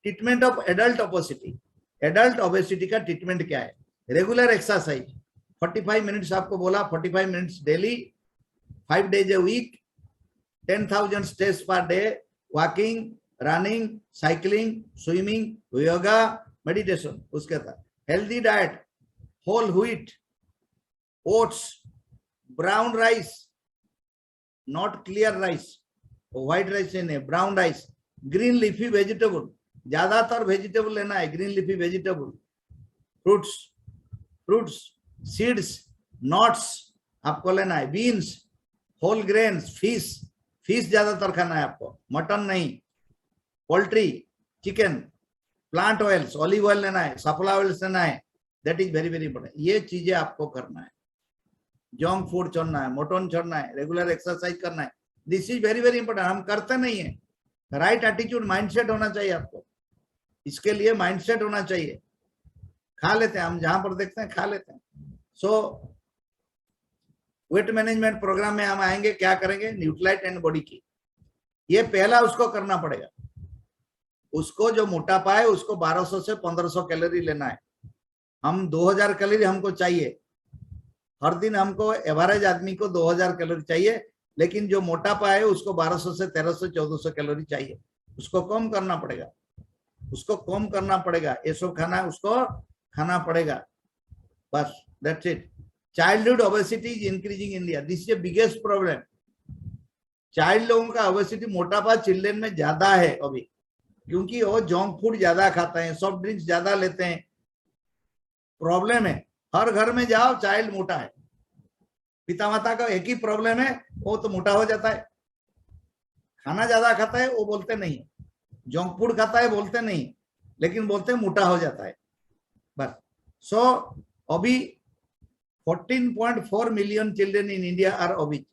Treatment of adult obesity, adult obesity का ट्रीटमेंट क्या है? रेगुलर एक्सरसाइज 45 मिनट्स आपको बोला, 45 minutes daily, 5 days a week, 10,000 steps per day, walking, running, cycling, swimming, yoga, meditation। उसके साथ healthy diet, whole wheat, oats, brown rice, not clear rice, white rice नहीं, brown rice, green leafy vegetable, ज्यादातर vegetable लेना है, green leafy vegetable, fruits, fruits, seeds, nuts आपको लेना है, beans, whole grains, fish, fish ज्यादातर खाना है आपको, मटन नहीं, poultry, chicken, plant oils, olive oil लेना है, सफला ऑयल्स लेना है। That is very very important. ये चीजें आपको करना है, जंक फूड छोड़ना है, मटन छोड़ना है, रेगुलर एक्सरसाइज करना है। This is very very important. हम करते नहीं है। राइट एटीट्यूड, माइंडसेट होना चाहिए आपको, इसके लिए माइंडसेट होना चाहिए। खा लेते हैं हम, जहां पर देखते हैं खा लेते हैं। सो वेट मैनेजमेंट प्रोग्राम में हम आएंगे, क्या करेंगे? न्यूट्रलाइट एंड बॉडी की, ये पहला उसको करना पड़ेगा। उसको जो मोटापा है उसको 1200 से 1500 कैलोरी लेना है। हम 2000 कैलोरी हमको चाहिए हर दिन, हमको एवरेज आदमी को 2000 कैलोरी चाहिए, लेकिन जो मोटापा है उसको 1200 से 1300 1400 कैलोरी चाहिए। उसको कम करना पड़ेगा, उसको कम करना पड़ेगा। ये सब खाना उसको खाना पड़ेगा, बस that's it. Childhood obesity is increasing in India, this is the biggest problem. Child लोगों का ओबेसिटी, मोटापा चिल्ड्रन में ज्यादा है अभी, क्योंकि वो जंक फूड ज्यादा खाते हैं, सॉफ्ट ड्रिंक्स ज्यादा लेते हैं। प्रॉब्लम है, हर घर में जाओ चाइल्ड मोटा है। पिता माता का एक ही प्रॉब्लम है, वो तो मोटा हो जाता है। खाना ज्यादा खाता है वो बोलते नहीं, जंक फूड खाता है बोलते नहीं, लेकिन बोलते हैं मोटा हो जाता है, बस। सो अभी 14.4 million children in India are obese.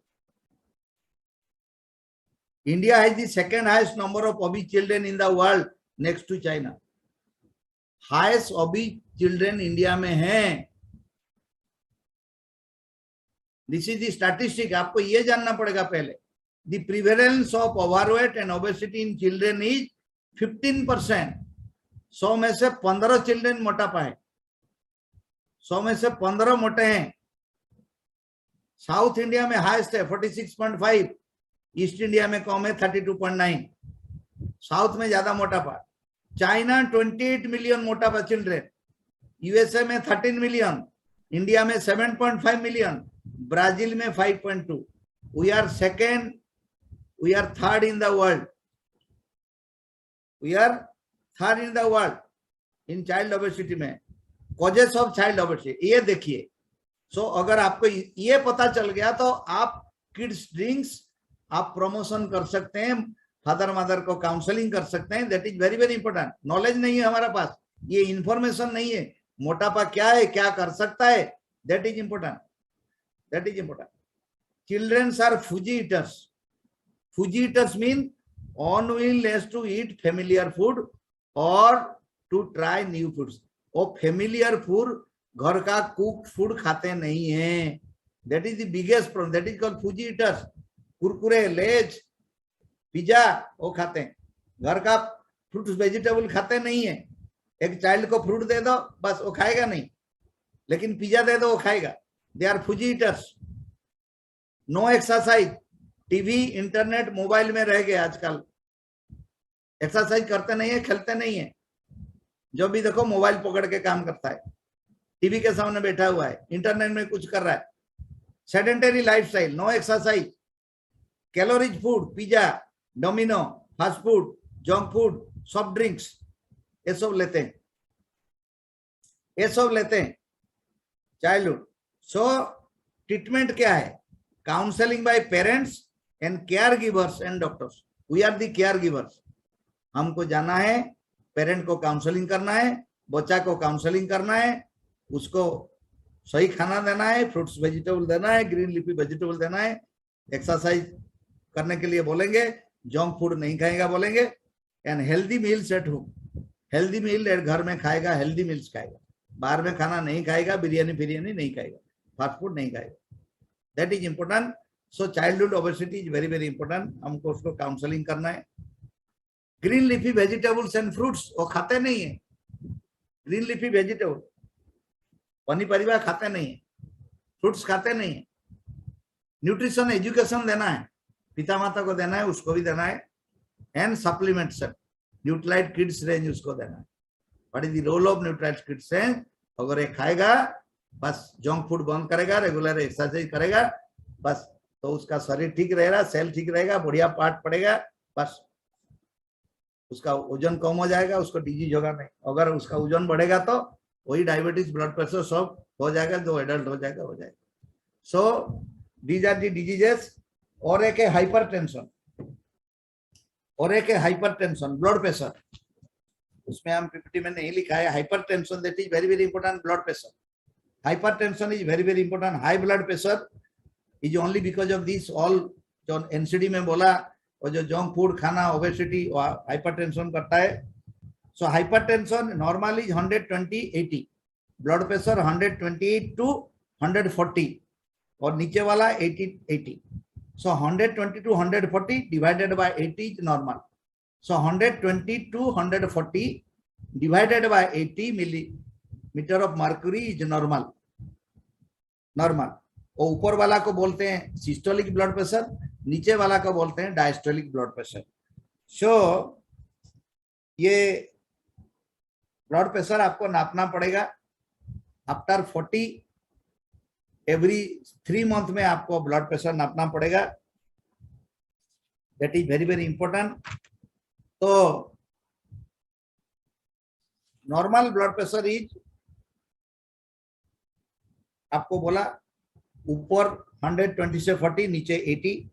India has the second highest number of obese children in the world, next to China. Highest obese children India में हैं। This is the statistic, आपको ये जानना पड़ेगा पहले। The prevalence of overweight and obesity in children is 15%। 100 में से 15 children मोटापा है, 100 में से 15 मोटे हैं। साउथ इंडिया में हाईएस्ट है 46.5, ईस्ट इंडिया में कम है 32.9। साउथ में ज्यादा मोटापा। चाइना 28 मिलियन मोटापा चिल्ड्रन, यूएसए में 13 मिलियन, इंडिया में 7.5 मिलियन, ब्राजील में 5.2। We are second, we are third in the world, we are third in the world in child obesity में। कॉजेस ऑफ चाइल्ड ओबेसिटी ये देखिए। सो अगर आपको ये पता चल गया तो आप किड्स ड्रिंक्स आप प्रमोशन कर सकते हैं, फादर मदर को काउंसलिंग कर सकते हैं। That is very very important. Knowledge नहीं है हमारे पास, ये इंफॉर्मेशन नहीं है, मोटापा क्या है, क्या कर सकता है, that is important, that is important. Children are fussy eaters. Fussy eaters mean unwillingness to eat familiar food और टू ट्राई न्यू फूड्स। वो फेमिलियर फूड, घर का कुक फूड खाते नहीं है। That is the biggest problem, that is called fussy eaters. Kurkure, Lay's, pizza वो खाते हैं, घर का फ्रूट वेजिटेबल खाते नहीं है। एक चाइल्ड को फ्रूट दे दो बस वो खाएगा नहीं, लेकिन पिज्जा दे दो वो खाएगा। They are fussy eaters. No exercise, TV, internet, mobile में रह गए आजकल। एक्सरसाइज करते नहीं है, खेलते नहीं है, जो भी देखो मोबाइल पकड़ के काम करता है, टीवी के सामने बैठा हुआ है, इंटरनेट में कुछ कर रहा है। Sedentary lifestyle, no exercise, calories food, pizza, Domino, fast food, junk food, soft drinks, ये सब लेते हैं, ये सब लेते हैं चाइल्डहुड। सो ट्रीटमेंट क्या है? Counselling by parents and caregivers and doctors. We are the caregivers. हमको जाना है, पेरेंट को काउंसलिंग करना है, बच्चा को काउंसलिंग करना है, उसको सही खाना देना है, फ्रूट्स वेजिटेबल देना है, ग्रीन लीफी वेजिटेबल देना है, एक्सरसाइज करने के लिए बोलेंगे, जंक फूड नहीं खाएगा बोलेंगे, and healthy meals at home, healthy meal घर में खाएगा, हेल्दी मील्स खाएगा, बाहर में खाना नहीं खाएगा, बिरयानी फिरियानी नहीं खाएगा, फास्ट फूड नहीं खाएगा। That is important. So childhood obesity is very very important, हमको उसको काउंसलिंग करना है। Green leafy vegetables and fruits वो खाते नहीं है, ग्रीन लीफी वेजिटेबल पनीपरिया खाते नहीं है, फ्रूट्स खाते नहीं है। न्यूट्रिशन एजुकेशन देना है, पिता माता को देना है, उसको भी देना है, and supplements Nutrilite kids range उसको देना है। What is the role of Nutrilite kids range? अगर ये खाएगा बस, जंक फूड बंद करेगा, रेगुलर एक्सरसाइज करेगा बस, तो उसका शरीर ठीक रहेगा, सेल ठीक रहेगा, बढ़िया पार्ट पड़ेगा, बस उसका वजन कम हो जाएगा, उसको डिजीज होगा नहीं। अगर उसका वजन बढ़ेगा तो वही डायबिटीज, ब्लड प्रेशर सब हो जाएगा, जो एडल्ट हो जाएगा हो जाएगा। So these are the diseases. और एक है हाइपरटेंशन, और एक है हाइपरटेंशन ब्लड प्रेशर, उसमें हम पीपीटी में नहीं लिखा है। Hypertension that is very very important, blood pressure, hypertension is very very important. High blood pressure is only because of this all, जो एनसीडी में बोला, और जो जंक फूड खाना, ओबेसिटी, हाइपरटेंशन करता है। So hypertension normal is 120/80, blood pressure 128/140, और नीचे वाला 80/80। So 120/140 divided by 80 is normal. So 120/140 divided by 80 millimetre of mercury is normal, normal. और ऊपर वाला को बोलते हैं सिस्टोलिक ब्लड प्रेशर, नीचे वाला को बोलते हैं डायस्टोलिक ब्लड प्रेशर। सो ये ब्लड प्रेशर आपको नापना पड़ेगा आफ्टर 40, एवरी 3 मंथ में आपको ब्लड प्रेशर नापना पड़ेगा। That is very very important. तो नॉर्मल ब्लड प्रेशर इज, आपको बोला ऊपर 120 से 40, नीचे 80।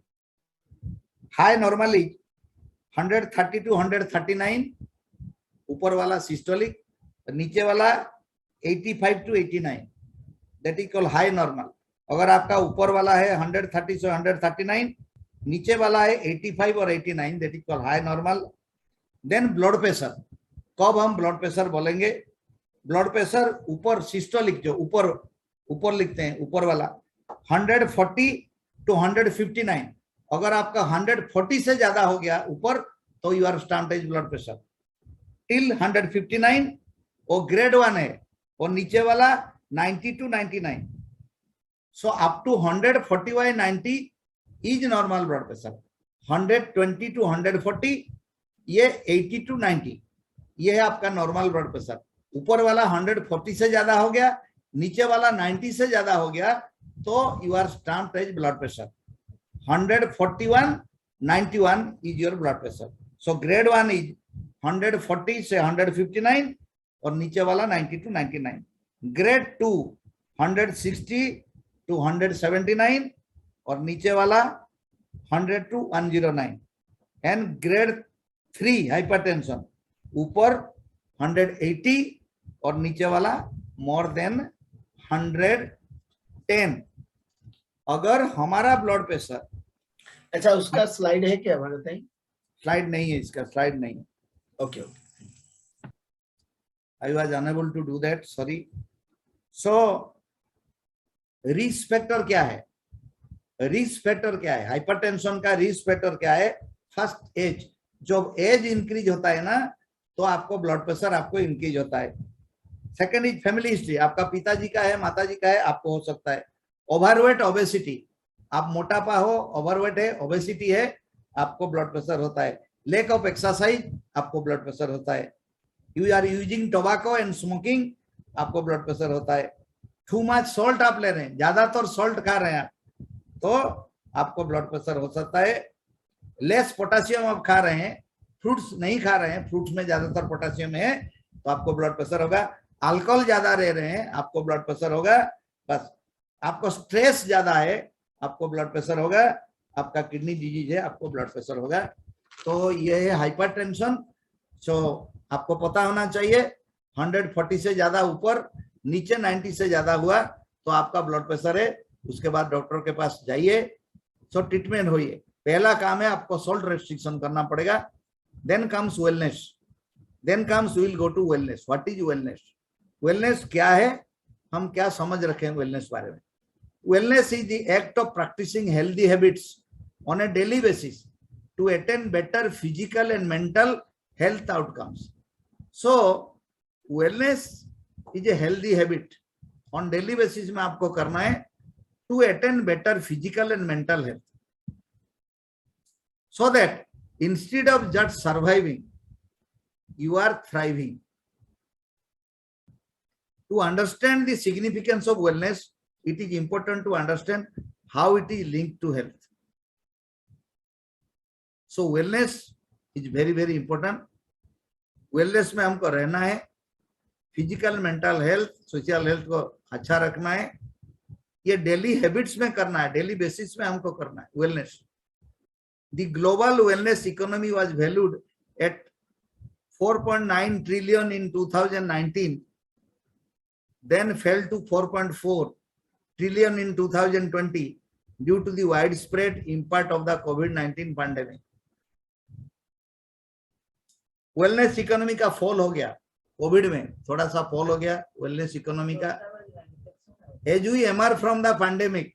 हाई नॉर्मल इज 130 to 139, ऊपर वाला सिस्टोलिक, नीचे वाला 85 to 89, that is called high normal. अगर आपका ऊपर वाला है 130 से 139, नीचे वाला है 85 और 89, that is called high normal. Then blood pressure, कब हम ब्लड प्रेशर बोलेंगे? ब्लड प्रेशर ऊपर सिस्टोलिक, जो ऊपर ऊपर लिखते हैं, ऊपर वाला 140 to 159, अगर आपका 140 से ज्यादा हो गया ऊपर, तो you are standard blood pressure. Till 159 वो ग्रेड 1 है, और नीचे वाला 90 to 99। So up to 140/90 is normal blood pressure. 120 to 140, ये 80 to 90, ये है आपका नॉर्मल ब्लड प्रेशर। ऊपर वाला 140 से ज्यादा हो गया, नीचे वाला 90 से ज्यादा हो गया, तो you are standard blood pressure. 141/91 is your blood pressure. So grade 1 is 140 से 159, और नीचे वाला 90 to 99. Grade 2 160 to 179, और नीचे वाला 100 to 109. And grade 3 hypertension, ऊपर 180 और नीचे वाला more than 110। अगर हमारा ब्लड प्रेशर, अच्छा उसका स्लाइड है क्या हमारे ताई? स्लाइड नहीं है, इसका स्लाइड नहीं है। Okay okay, I was unable to do that, sorry. So risk factor क्या है? रिस्क फैक्टर क्या है? हाइपरटेंशन का रिस्क फैक्टर क्या है? फर्स्ट एज, जब एज इंक्रीज होता है ना, तो आपको ब्लड प्रेशर आपको इंक्रीज होता है। सेकंड इज फैमिली हिस्ट्री, आपका पिताजी का है, माताजी का है, आपको हो सकता है। ओवरवेट ओबेसिटी, आप मोटापा हो, ओवरवेट है, ओबेसिटी है, आपको ब्लड प्रेशर होता है। लैक ऑफ एक्सरसाइज, आपको ब्लड प्रेशर होता है। You are using tobacco and smoking, आपको ब्लड प्रेशर होता है। टू मच सॉल्ट आप ले रहे हैं, ज्यादातर सॉल्ट खा रहे हैं आप, तो आपको ब्लड प्रेशर हो सकता है। लेस पोटेशियम आप खा रहे हैं, फ्रूट्स नहीं खा रहे हैं, फ्रूट्स में ज्यादातर पोटेशियम है, तो आपको ब्लड प्रेशर होगा। अल्कोहल ज्यादा ले रहे हैं, आपको ब्लड प्रेशर होगा। बस आपको स्ट्रेस ज्यादा है, आपको ब्लड प्रेशर होगा। आपका किडनी डिजीज है, आपको ब्लड प्रेशर होगा। तो ये है हाइपरटेंशन। सो आपको पता होना चाहिए 140 से ज्यादा ऊपर, नीचे 90 से ज्यादा हुआ तो आपका ब्लड प्रेशर है, उसके बाद डॉक्टर के पास जाइए, सो ट्रीटमेंट होइए। पहला काम है आपको सॉल्ट रेस्ट्रिक्शन करना पड़ेगा, then comes wellness, then comes will go to wellness. What is wellness? Wellness क्या है, हम क्या समझ रखे हैं वेलनेस बारे में? Wellness is the act of practising healthy habits on a daily basis to attain better physical and mental health outcomes. So wellness is a healthy habit on daily basis में आपको करना है to attain better physical and mental health, so that instead of just surviving you are thriving. To understand the significance of wellness, it is important to understand how it is linked to health. So wellness is very very important. Wellness में हमको रहना है, physical mental health social health को अच्छा रखना है, ये daily habits में करना है, डेली बेसिस में हमको करना है wellness. The global wellness economy was valued at 4.9 trillion in 2019, then fell to 4.4 trillion in 2020 due to the widespread impact of the COVID-19 pandemic. Wellness economy का फॉल हो गया, कोविड में थोड़ा सा फॉल हो गया वेलनेस इकोनॉमी का। As we emerge from the pandemic,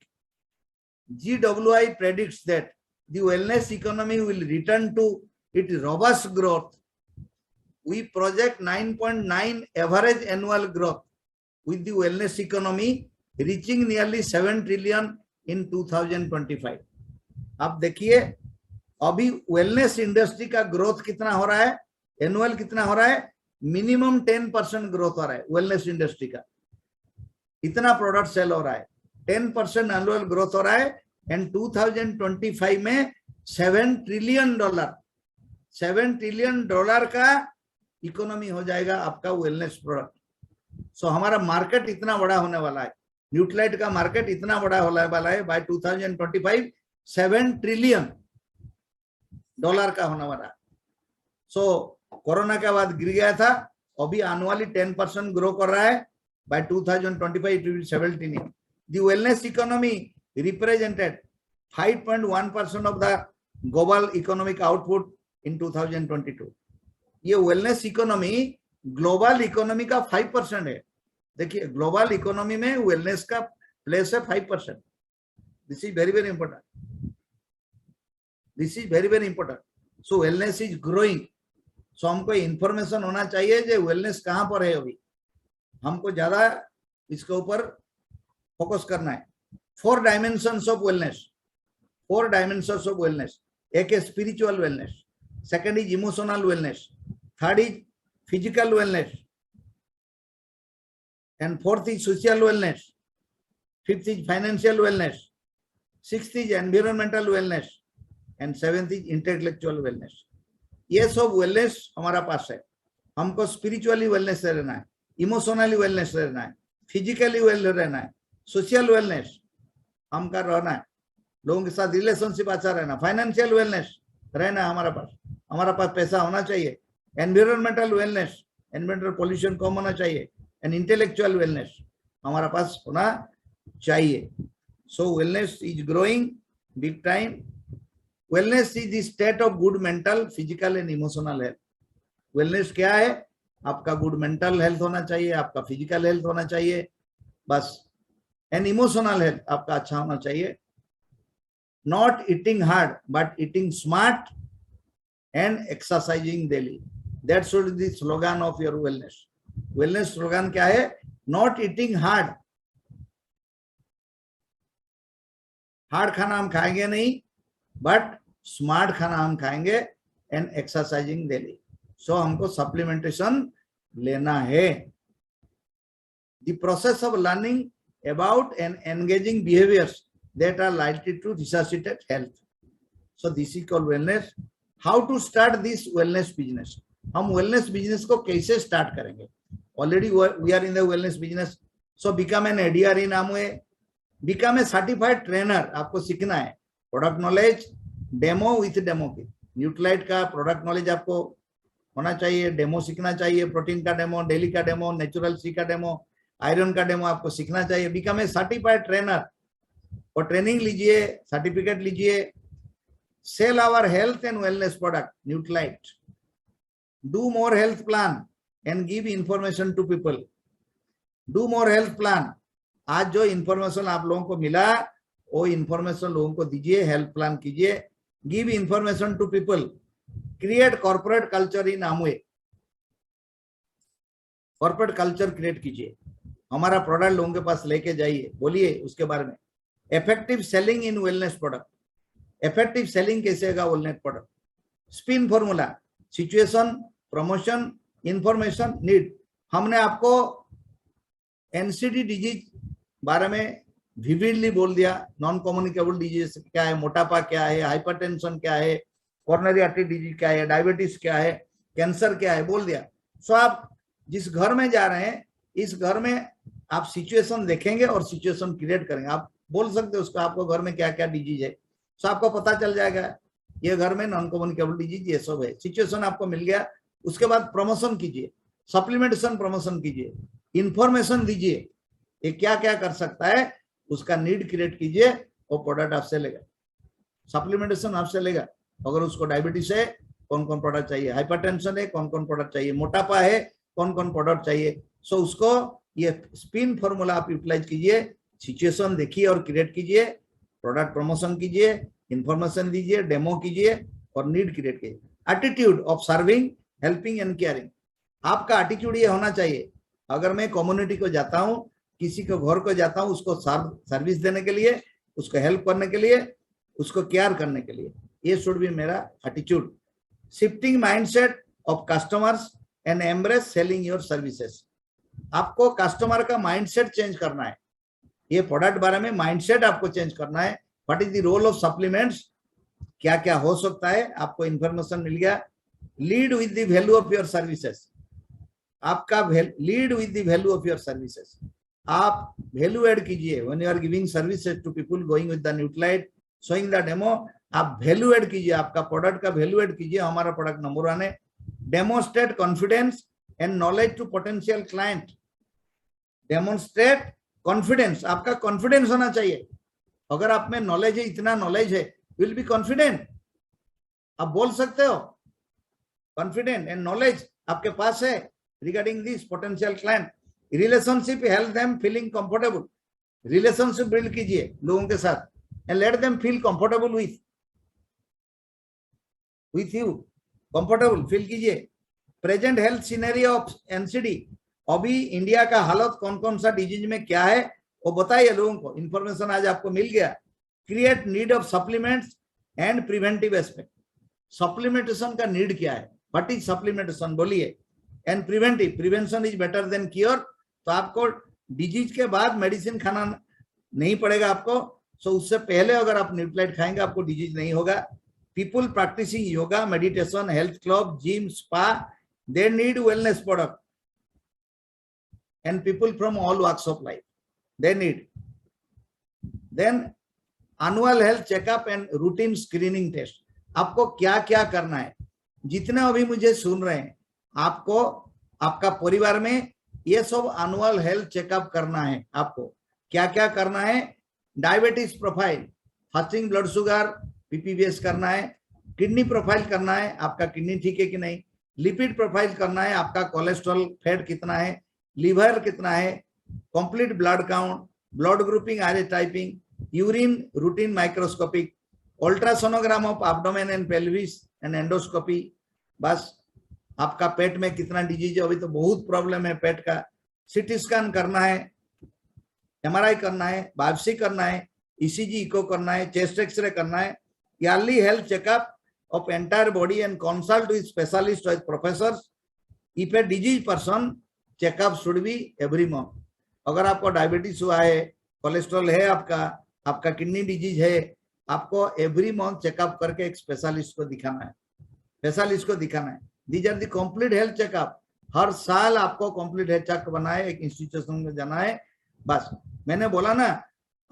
GWI predicts that the wellness economy will return to its robust growth. We project 9.9 average annual growth with the wellness economy reaching nearly 7 trillion in 2025. अब देखिए अभी wellness industry का growth कितना हो रहा है, annual कितना हो रहा है, मिनिमम 10% ग्रोथ हो रहा है वेलनेस इंडस्ट्री का, इतना प्रोडक्ट सेल हो रहा है, 10% एनुअल ग्रोथ हो रहा है। एंड 2025 में $7 ट्रिलियन का इकोनॉमी हो जाएगा आपका वेलनेस प्रोडक्ट। सो हमारा मार्केट इतना बड़ा होने वाला है, न्यूट्राइट का मार्केट इतना बड़ा होने वाला है, बाय 2025 $7 ट्रिलियन का होने वाला है। सो कोरोना के बाद गिर गया था, अभी एनुअली 10% ग्रो कर रहा है, by 2025 it will be 7 trillion. The wellness economy represented 5.1% of the global economic output in 2022. ये wellness economy ग्लोबल इकोनॉमी का 5% है। देखिए ग्लोबल इकोनॉमी में वेलनेस का प्लेस है 5%। This is very very important, this is very very important. So wellness is growing. So हमको information होना चाहिए जो वेलनेस कहाँ पर है, अभी हमको ज्यादा इसके ऊपर फोकस करना है। 4 dimensions of wellness, 4 dimensions of wellness. एक है spiritual wellness, second is emotional wellness, third is physical wellness, and fourth is social wellness, fifth is financial wellness, sixth is environmental wellness, and seventh is intellectual wellness. ये सब wellness हमारा पास है। हमको spiritually wellness से रहना है, emotionally wellness रहना है, फिजिकली वेल रहना है, सोशल वेलनेस हमका रहना है, लोगों के साथ रिलेशनशिप अच्छा रहना, फाइनेंशियल वेलनेस रहना है हमारा पास पैसा होना चाहिए, एनवायरमेंटल वेलनेस, एनवायरमेंटल पोल्यूशन कम होना चाहिए, एंड इंटेलेक्चुअल वेलनेस हमारा पास होना चाहिए। So wellness is growing big time. Wellness is the state of good mental, physical and emotional health. Wellness क्या है? आपका गुड मेंटल हेल्थ होना चाहिए, आपका फिजिकल हेल्थ होना चाहिए, बस, एंड इमोशनल हेल्थ आपका अच्छा होना चाहिए। Not eating hard but eating smart and exercising daily, that should be the slogan of your wellness. Wellness slogan क्या है? नॉट ईटिंग हार्ड, हार्ड खाना हम खाएंगे नहीं, बट स्मार्ट खाना हम खाएंगे, एंड एक्सरसाइजिंग डेली। सो हमको सप्लीमेंटेशन लेना है। The process of learning about and engaging behaviours that are likely to resuscitate health. So this is called wellness. How to start this wellness business? हम wellness business को कैसे start करेंगे? Already we are in the wellness business, so become an ADR in Amway, become a certified trainer. आपको सीखना है product knowledge, demo with demo kit. Nutrilite का product knowledge आपको होना चाहिए, डेमो सीखना चाहिए, प्रोटीन का डेमो, डेली का डेमो, नेचुरल सी का डेमो, आयरन का डेमो आपको सीखना चाहिए। बिकम ए सर्टिफाइड ट्रेनर, और ट्रेनिंग लीजिए, सर्टिफिकेट लीजिए। Sell our health and wellness product Nutrilite, do more health plan and give information to people. Do more health plan, आज जो इंफॉर्मेशन आप लोगों को मिला वो इंफॉर्मेशन लोगों को दीजिए, हेल्थ प्लान कीजिए। Give information to people, create corporate culture in Amway, corporate culture create कीजिए, हमारा प्रोडक्ट लोगों के पास लेके जाइए, बोलिए उसके बारे में। इफेक्टिव सेलिंग इन वेलनेस प्रोडक्ट, इफेक्टिव सेलिंग कैसे होगा wellness product. Spin formula, situation, promotion, information, need. हमने आपको एनसीडी डिजीज बारे में विविडली बोल दिया, नॉन कम्युनिकेबल डिजीज क्या है, मोटापा क्या है, हाइपरटेंशन क्या है, कोरोनरी आर्टरी डिजीज क्या है, डायबिटीज क्या है, कैंसर क्या है, बोल दिया। सो आप जिस घर में जा रहे हैं, इस घर में आप सिचुएशन देखेंगे और सिचुएशन क्रिएट करेंगे। आप बोल सकते हो उसको, आपको घर में क्या क्या डिजीज है, सो आपको पता चल जाएगा ये घर में नॉन कम्युनिकेबल डिजीज ये सब है। सिचुएशन आपको मिल गया, उसके बाद प्रमोशन कीजिए, सप्लीमेंटेशन प्रमोशन कीजिए, इंफॉर्मेशन दीजिए ये क्या क्या कर सकता है, उसका नीड क्रिएट कीजिए, वो प्रोडक्ट आपसे लेगा। सप्लीमेंटेशन आपसे लेगा, अगर उसको डायबिटीज है कौन कौन प्रोडक्ट चाहिए, हाइपरटेंशन है कौन कौन प्रोडक्ट चाहिए, मोटापा है कौन कौन प्रोडक्ट चाहिए। सो उसको ये स्पिन फॉर्मूला आप यूटिलाइज कीजिए, सिचुएशन देखिए और क्रिएट कीजिए, प्रोडक्ट प्रमोशन कीजिए, इंफॉर्मेशन दीजिए, डेमो कीजिए और नीड क्रिएट कीजिए। Attitude of serving, helping and caring, आपका एटीट्यूड ये होना चाहिए। अगर मैं कम्युनिटी को जाता हूं, किसी को घर को जाता हूं, उसको सर्विस देने के लिए, उसको हेल्प करने के लिए, उसको केयर करने के लिए, ये शुड बी मेरा attitude. Shifting mindset of customers and embrace selling your services, आपको कस्टमर का माइंडसेट चेंज करना है, ये प्रोडक्ट बारे में माइंडसेट आपको चेंज करना है। What is the role of supplements, क्या क्या हो सकता है, आपको इंफॉर्मेशन मिल गया। Lead with the value of your services, आपका lead with the value of your services, आप वैल्यू ऐड कीजिए। When you are giving services to people going with the Nutrilite, showing the demo, आप value add कीजिए, आपका product का value add कीजिए, हमारा product number 1 है। Demonstrate confidence and knowledge to potential client, demonstrate confidence, आपका confidence होना चाहिए। अगर आप में नॉलेज है, इतना नॉलेज है, विल बी कॉन्फिडेंट, आप बोल सकते हो, कॉन्फिडेंट एंड नॉलेज आपके पास है regarding this potential client. Relationship help them feeling comfortable, relationship build कीजिए लोगों के साथ and let them feel comfortable with you, comfortable feel कीजिए। Present health scenario of NCD, अभी इंडिया का हालत कौन कौन सा डिजीज में क्या है वो बताइए लोगों को, इंफॉर्मेशन आज आपको मिल गया। Create need of supplements and preventive aspect, supplementation का नीड क्या है, व्हाट इज सप्लीमेंटेशन बोलिए। And preventive, prevention is better than cure, तो आपको डिजीज के बाद मेडिसिन खाना नहीं पड़ेगा आपको, सो उससे पहले अगर आप न्यूट्रालाइट खाएंगे आपको डिजीज नहीं होगा। People practising yoga, meditation, health club, gym, spa, they need wellness product and people from all walks of life, they need. Then annual health checkup and routine screening test, आपको क्या क्या करना है, जितने अभी मुझे सुन रहे हैं आपको आपका परिवार में ये सब एनुअल हेल्थ चेकअप करना है। आपको क्या क्या करना है, diabetes profile, fasting blood sugar, PPBS करना है, किडनी प्रोफाइल करना है, आपका किडनी ठीक है कि नहीं, लिपिड प्रोफाइल करना है, आपका कोलेस्ट्रॉल फैट कितना है, लिवर कितना है, complete blood count, blood grouping, RA typing, urine routine microscopic, ultrasonogram of abdomen and pelvis and endoscopy. बस आपका पेट में कितना डिजीज है, अभी तो बहुत प्रॉब्लम है पेट का, सीटी स्कैन करना है, एमआरआई करना है, बायोप्सी करना है, ईसीजी इको करना है, चेस्ट एक्सरे करना है, yearly health checkup of entire body and consult with specialist और professors. If a disease person, checkup should be every month. अगर आपको डायबिटीज हुआ है, कोलेस्ट्रॉल है, आपका किडनी डिजीज है, आपको एवरी मंथ चेकअप करके एक स्पेशलिस्ट को दिखाना है, स्पेशलिस्ट को दिखाना है। These are the complete health checkup, हर साल आपको कंप्लीट हेल्थ चेकअप बनाए, एक इंस्टीट्यूशन में जाना है। बस मैंने बोला ना,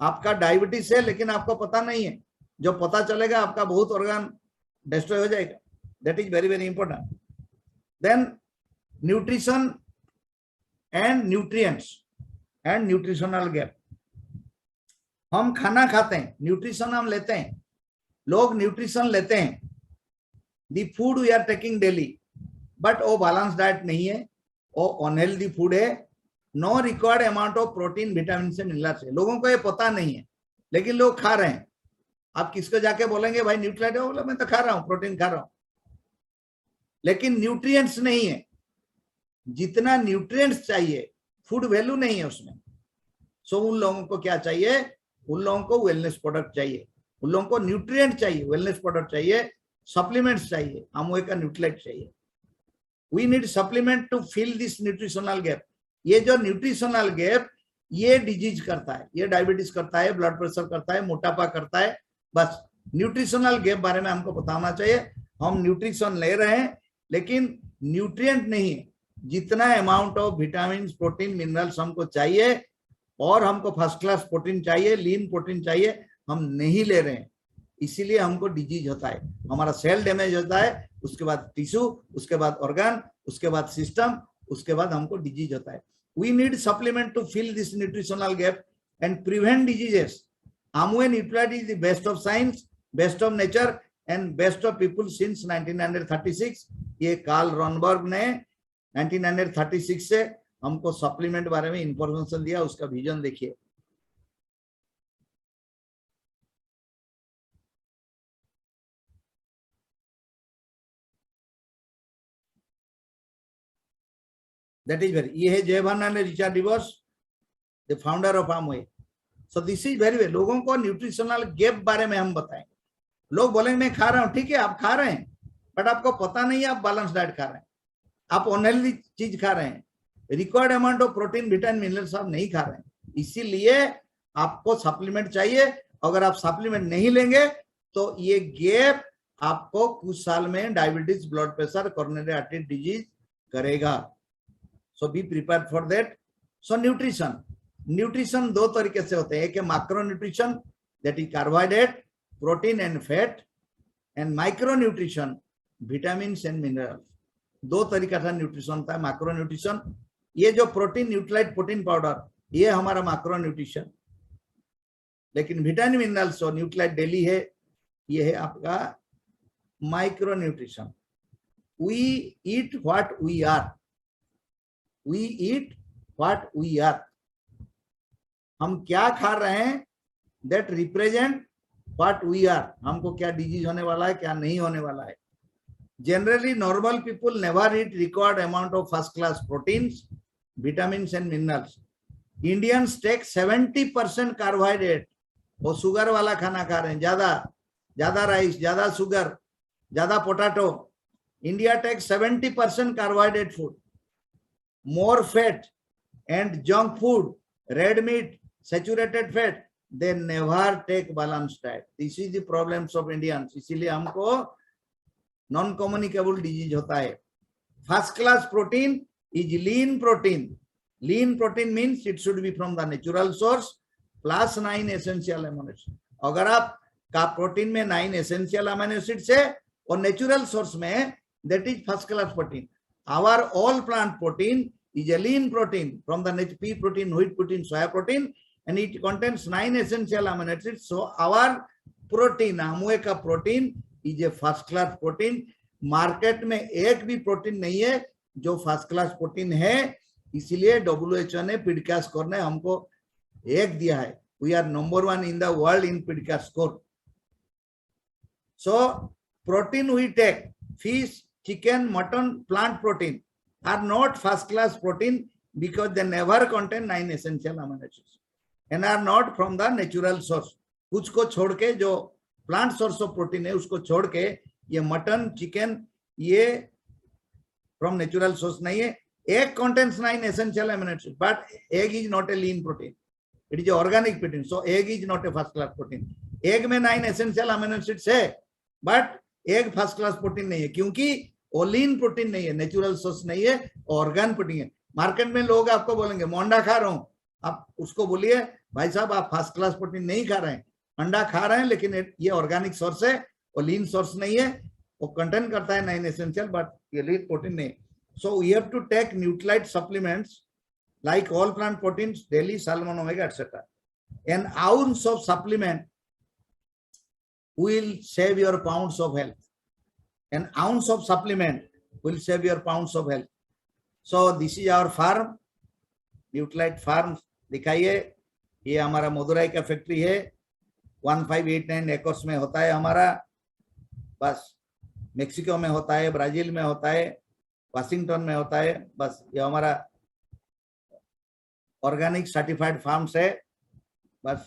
आपका डायबिटीज है लेकिन आपको पता नहीं है, जो पता चलेगा आपका बहुत ऑर्गन डिस्ट्रॉय हो जाएगा, that is very very important. Then nutrition and nutrients and nutritional gap. हम खाना खाते हैं, न्यूट्रिशन हम लेते हैं, लोग न्यूट्रिशन लेते हैं, the food we are taking daily, but वो बैलेंस डाइट नहीं है, वो अनहेल्दी फूड है, no required amount of protein vitamin से मिनरल्स है। लोगों को ये पता नहीं है, लेकिन लोग खा रहे हैं। आप किसको जाके बोलेंगे भाई न्यूट्रिएंट है, बोले मैं तो खा रहा हूँ, प्रोटीन खा रहा हूँ, लेकिन न्यूट्रिएंट्स नहीं है। जितना न्यूट्रिएंट्स चाहिए फूड वैल्यू नहीं है उसमें। सो उन लोगों को क्या चाहिए, उन लोगों को वेलनेस प्रोडक्ट चाहिए, उन लोगों को न्यूट्रिएंट चाहिए, वेलनेस प्रोडक्ट चाहिए, सप्लीमेंट्स चाहिए, अमोए का न्यूट्रिएंट चाहिए। We need supplement to fill this nutritional gap. ये जो न्यूट्रिशनल गैप ये डिजीज करता है, ये डायबिटीज करता है, ब्लड प्रेशर करता है, मोटापा करता है। बस न्यूट्रिशनल गैप बारे में हमको पता होना चाहिए। हम न्यूट्रिशन ले रहे हैं लेकिन न्यूट्रिएंट नहीं है। जितना amount of vitamin, protein, minerals हमको चाहिए और हमको फर्स्ट क्लास प्रोटीन चाहिए, लीन प्रोटीन चाहिए, हम नहीं ले रहे हैं, इसीलिए हमको डिजीज होता है। हमारा सेल डैमेज होता है, उसके बाद टिश्यू, उसके बाद ऑर्गन, उसके बाद सिस्टम, उसके बाद हमको डिजीज होता है। We need supplement to fill this nutritional gap and prevent diseases. Amway Nutralite is the best of science, best of nature and best of people since 1936। ये कार्ल रॉनबर्ग ने 1936 से हमको सप्लीमेंट बारे में इंफॉर्मेशन दिया। उसका विजन देखिए। That is very, ये है जयभान Richard DeVos, the founder of Amway। So this is very well. लोगों को न्यूट्रिशनल गैप बारे में हम बताएंगे। लोग बोलेंगे मैं खा रहा हूं, ठीक है आप खा रहे हैं, बट आपको पता नहीं है आप बैलेंस डाइट खा रहे हैं, आप अनहेल्दी चीज खा रहे हैं, required amount of protein, vitamin, minerals आप नहीं खा रहे हैं, इसीलिए आपको सप्लीमेंट चाहिए। अगर आप सप्लीमेंट नहीं लेंगे तो ये गैप आपको कुछ साल में diabetes, blood pressure, coronary artery disease करेगा। So be prepared for that. So nutrition दो तरीके से होते हैं। एक है macro nutrition, that is carbohydrate, protein and fat, and micro nutrition, vitamin and mineral. दो तरीका का न्यूट्रिशन होता है। मैक्रो न्यूट्रिशन, ये जो प्रोटीन न्यूट्रालाइट प्रोटीन पाउडर, ये हमारा मैक्रो न्यूट्रिशन। लेकिन विटामिन, मिनरल्स और न्यूट्रालाइट डेली है, ये है आपका micro nutrition. We eat what we are, we eat what we are. हम क्या खा रहे हैं, that represent what we are. हमको क्या डिजीज होने वाला है, क्या नहीं होने वाला है। Generally normal people never eat required amount of first class proteins, vitamins and minerals. Indians take 70% carbohydrate, वो शुगर वाला खाना खा रहे हैं, ज्यादा राइस, ज्यादा शुगर, ज्यादा potato. India take 70% carbohydrate food, more fat and junk food, red meat, saturated fat, they never take balanced diet. This is the problems of Indians. इसीलिए हमको नॉन कम्युनिकेबल डिजीज होता है। First class protein is lean protein. Lean protein means it should be from the natural source plus 9 essential amino acid. अगर आप का protein में 9 essential amino acids है और नेचुरल सोर्स में, that is first class protein. Our all plant protein is a lean protein from the pea protein, wheat protein, soya protein, and it contains 9 essential amino acids. So our protein, Amway का protein is a first class protein. Market में एक भी protein नहीं है जो first class protein है, इसीलिए WHO ने PIDCA स्कोर ने हमको 1 दिया है। We are number 1 in the world in PIDCA score. So protein we take, fish, chicken, mutton, plant protein are not first class protein because they never contain 9 essential amino acids and are not from the natural source। कुछ को छोड़ के जो plant source of protein है उसको छोड़ के ये मटन, चिकन, ये फ्रॉम नेचुरल सोर्स नहीं है। Egg contains 9 essential amino acids but egg is not a lean protein, it is organic protein, so egg is not a first class protein। Egg में 9 essential amino acids है but egg first class protein नहीं है क्योंकि वो lean protein नहीं है, natural source नहीं है, ऑर्गन प्रोटीन है। मार्केट में लोग आपको बोलेंगे मैं अंडा खा रहा हूं, आप उसको बोलिए भाई साहब आप फर्स्ट क्लास प्रोटीन नहीं खा रहे हैं, अंडा खा रहे हैं लेकिन ये ऑर्गेनिक सोर्स है और लीन सोर्स नहीं है, वो कंटेन करता है 9 एसेंशियल बट ये लीन प्रोटीन नहीं। So we have to take Nutralite supplements like all plant proteins, daily, salmon, omega, etc. An ounce of supplement will save your pounds of health. An ounce of supplement will save your pounds of health. So this is our farm, Nutralite farm. दिखाइए, ये हमारा मदुराई का factory है, 1589 acres में होता है हमारा, बस मेक्सिको में होता है, ब्राजील में होता है, वाशिंगटन में होता है, बस ये हमारा ऑर्गेनिक सर्टिफाइड फार्म्स है, बस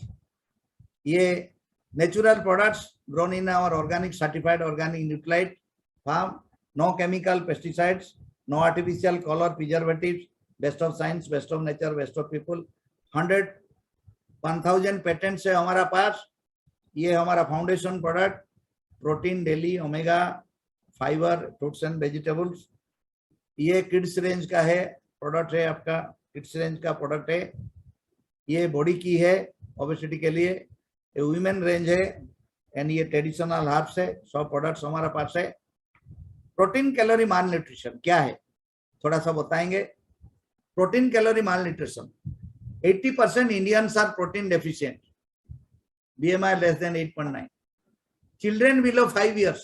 ये natural products grown in our organic certified organic Nutrilite farm, no chemical pesticides, no artificial colour preservatives, best of science, best of nature, best of people, 1000 patents है हमारा पास। ये हमारा foundation product, protein daily, omega, fibre, fruits and vegetables, ये kids range का है product है, आपका किड्स रेंज का प्रोडक्ट है। ये बॉडी की है ओबेसिटी के लिए, ये वुमेन रेंज है, एंड ये ट्रेडिशनल हर्ब्स है, सब प्रोडक्ट्स हमारा पास है। प्रोटीन कैलोरी माल न्यूट्रिशन क्या है थोड़ा सा बताएंगे। Protein calorie mall nutrition, 80% Indians are protein deficient, BMI less than 8.9. Children below 5 years,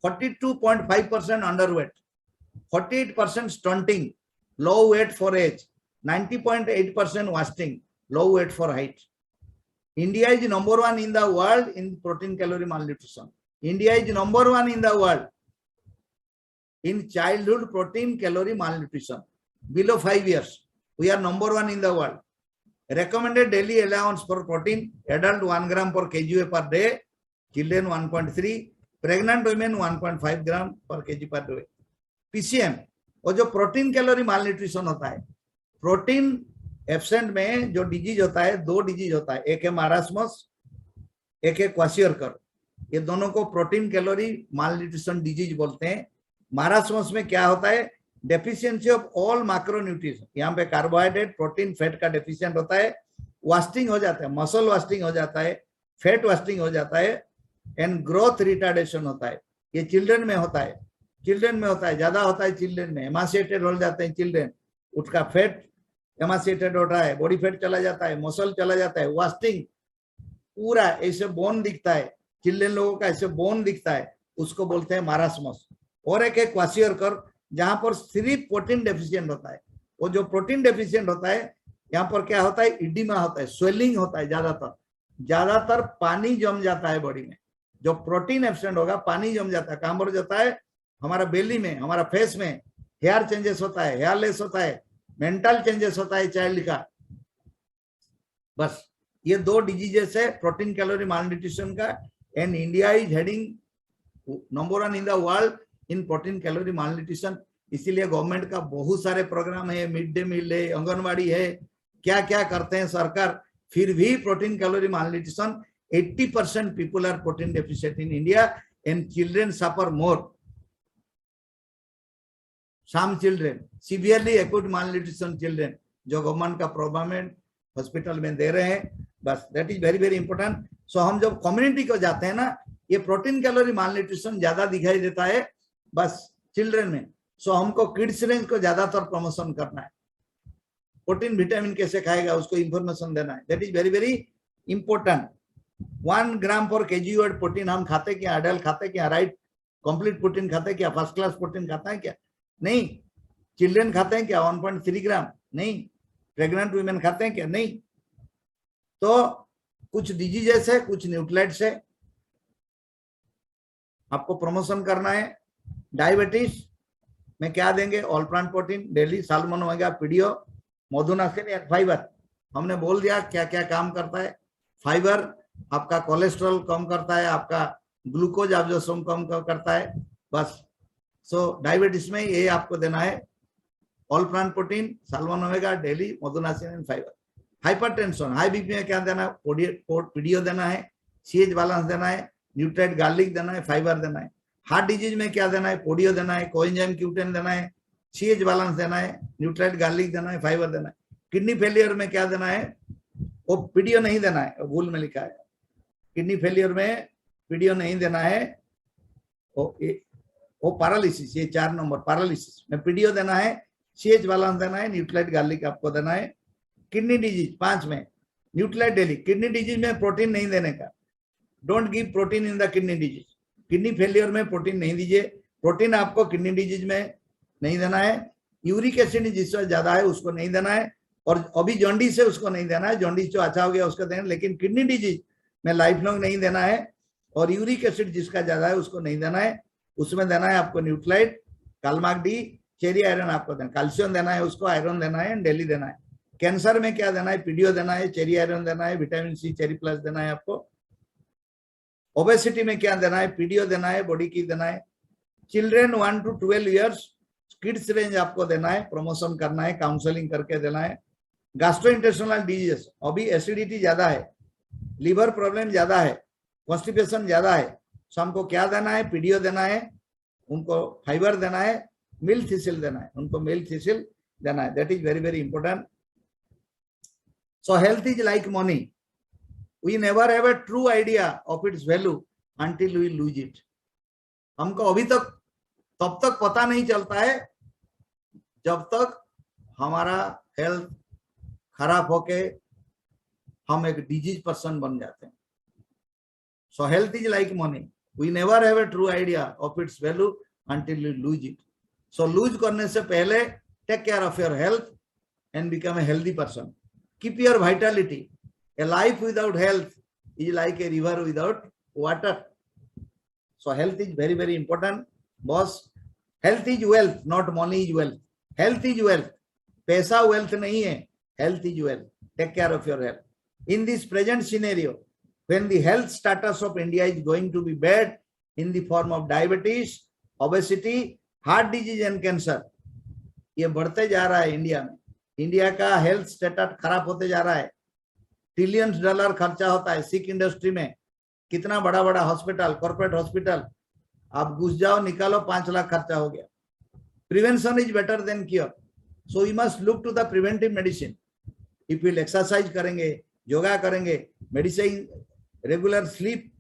42.5% underweight, 48% stunting, low weight for age, 90.8% wasting, low weight for height. India is number 1 in the world in protein calorie malnutrition. India is number 1 in the world in childhood protein calorie malnutrition. Below 5 years, we are number 1 in the world. Recommended daily allowance for protein, adult 1 gram per kg per day, children 1.3, pregnant women 1.5 gram per kg per day. PCM, और जो protein calorie malnutrition होता है, protein absent में जो disease होता है, 2 disease होता है, एक है मारास्मस, एक है क्वाशियोरकर। ये दोनों को प्रोटीन कैलोरी मालन्यूट्रिशन डिजीज बोलते हैं। मारास्मस में क्या होता है, डेफिशिएंसी ऑफ ऑल मैक्रोन्यूट्रिएंट्स, यहाँ पे कार्बोहाइड्रेट, प्रोटीन, फैट का डेफिशिएंट होता है, वास्टिंग हो जाता है, मसल वास्टिंग हो जाता है, फैट वास्टिंग हो जाता है, एंड ग्रोथ रिटार्डेशन होता है। ये चिल्ड्रन में होता है, चिल्ड्रन में होता है, ज्यादा होता है चिल्ड्रन में, एमासिएटेड हो जाते हैं चिल्ड्रन, उसका फैट एमासिएटेड हो रहा है, बॉडी फैट चला जाता है, मसल चला जाता है, वास्टिंग पूरा ऐसे बोन दिखता है, चिल्ड्रन लोगों का ऐसे बोन दिखता है, उसको बोलते हैं मारास्मस। और एक है क्वाशियोरकर, जहां पर सिर्फ प्रोटीन डेफिशिएंट होता है। वो जो प्रोटीन डेफिशिएंट होता है, यहाँ पर क्या होता है, इडिमा होता है, स्वेलिंग होता है, ज्यादातर पानी जम जाता है बॉडी में। जो प्रोटीन एब्सेंट होगा, पानी जम जाता है, कहां पर जाता है, हमारा बेली में, हमारा फेस में, हेयर चेंजेस होता है, हेयरलेस होता है, मेंटल चेंजेस होता है चाइल्ड का। बस ये 2 डिजीजेस है प्रोटीन कैलोरी मालन्यूट्रिशन का, and India is heading number 1 in the world in protein calorie malnutrition. इसीलिए गवर्नमेंट का बहुत सारे प्रोग्राम है, मिड डे मील है, आंगनबाड़ी है, क्या क्या करते हैं सरकार, फिर भी protein calorie malnutrition, 80% people are protein deficient in India, and children suffer more. Some children severely acute malnutrition children जो गवर्नमेंट का प्रोग्राम हॉस्पिटल में दे रहे हैं, बस that is very very important. So हम जब कम्युनिटी को जाते हैं ना, ये प्रोटीन कैलोरी मालन्यूट्रिशन ज्यादा दिखाई देता है बस चिल्ड्रन में। सो हमको किड्स रेंज को ज्यादातर प्रमोशन करना है, प्रोटीन विटामिन कैसे खाएगा उसको इंफॉर्मेशन देना है, that is very very important. 1 ग्राम पर केजी वेट प्रोटीन हम खाते क्या, अडल्ट खाते क्या, राइट, कंप्लीट प्रोटीन खाते क्या, फर्स्ट क्लास प्रोटीन खाता है क्या, नहीं। चिल्ड्रन खाते हैं क्या 1.3 ग्राम, नहीं। प्रेग्नेंट वुमेन खाते हैं क्या, नहीं। तो कुछ डिजीजेस है, कुछ न्यूट्रालाइट्स है, आपको प्रमोशन करना है। डायबिटीज में क्या देंगे, all plant protein daily, salmon omega, PDO, Madhunashini या फाइबर। हमने बोल दिया क्या क्या काम करता है। फाइबर आपका कोलेस्ट्रॉल कम करता है, आपका ग्लूकोज एब्जॉर्प्शन कम करता है, बस। सो डायबिटीज में ये आपको देना है, all plant protein, salmon omega daily, Madhunashini and fibre. Hypertension, high BP में क्या देना है, पीडीओ देना है, सीएच बैलेंस देना है, न्यूट्राइट गार्लिक देना है, फाइबर देना है। हार्ट डिजीज में क्या देना है, पोडियो देना है, कोएंजाइम क्यूटेन देना है, सीएच बैलेंस देना है, न्यूट्राइट गार्लिक देना है, फाइबर देना है। किडनी फेलियर में क्या देना है, वो पीडीओ नहीं देना है, भूल में लिखा है, किडनी फेलियर में पीडीओ नहीं देना है, वो पैरालिसिस, ये 4 नंबर पैरालिसिस में पीडीओ देना है, CH बालांस देना है, न्यूट्रलाइट गार्लिक आपको देना है। किडनी डिजीज 5 में न्यूट्रलाइट डेली। किडनी डिजीज में प्रोटीन नहीं देने का, don't give protein in the kidney disease. Kidney failure में प्रोटीन नहीं दीजिए, प्रोटीन आपको किडनी डिजीज में नहीं देना है। यूरिक एसिड जिससे ज्यादा है उसको नहीं देना है, और अभी जॉन्डिस है उसको नहीं देना है, जॉन्डिस जो अच्छा हो गया उसको देना है, लेकिन किडनी डिजीज में लाइफ लॉन्ग नहीं देना है। और यूरिक एसिड जिसका ज्यादा है उसको नहीं देना है, उसमें देना है आपको न्यूट्रलाइट, कालमार्क डी, चेरी आयरन आपको देना, कैल्शियम देना है उसको, आयरन देना है, डेली देना है। कैंसर में क्या देना है, पीडीओ देना है, चेरी आयरन देना है, विटामिन सी चेरी प्लस देना है आपको। ओबेसिटी में क्या देना है, पीडीओ देना है, बॉडी की देना है। Children 1 to 12 years kids range आपको देना है, प्रमोशन करना है, काउंसलिंग करके देना है। गैस्ट्रोइंटेस्टाइनल डिजीज, अभी एसिडिटी ज्यादा है, लीवर प्रॉब्लम ज्यादा है, कॉन्स्टिपेशन ज्यादा है, तो हमको क्या देना है, पीडीओ देना है, उनको फाइबर देना है, मिल्क थिसिल देना है, उनको मिल्क थिसिल देना है। That is very very important. So health is like money, we never have a true idea of its value until we lose it. हमको अभी तक तब तक पता नहीं चलता है जब तक हमारा हेल्थ खराब होके हम एक डिजीज पर्सन बन जाते हैं। So health is like money, we never have a true idea of its value until you lose it. So lose करने से पहले take care of your health and become a healthy person. Keep your vitality. A life without health is like a river without water. So health is very very important, boss. Health is wealth, not money is wealth. Health is wealth. पैसा wealth नहीं है, health is wealth. Take care of your health. In this present scenario, when the health status of India is going to be bad in the form of diabetes, obesity, heart disease and cancer, ये बढ़ते जा रहा है India में। India का health status खराब होते जा रहा है। ट्रिलियंस डॉलर खर्चा होता है सिक इंडस्ट्री में, कितना बड़ा बड़ा हॉस्पिटल, कॉर्पोरेट हॉस्पिटल, आप घुस जाओ निकालो 5 लाख खर्चा हो गया। Prevention is better than cure, so we must look to the preventive medicine. If will exercise करेंगे, योगा करेंगे, मेडिसिन, रेगुलर स्लीप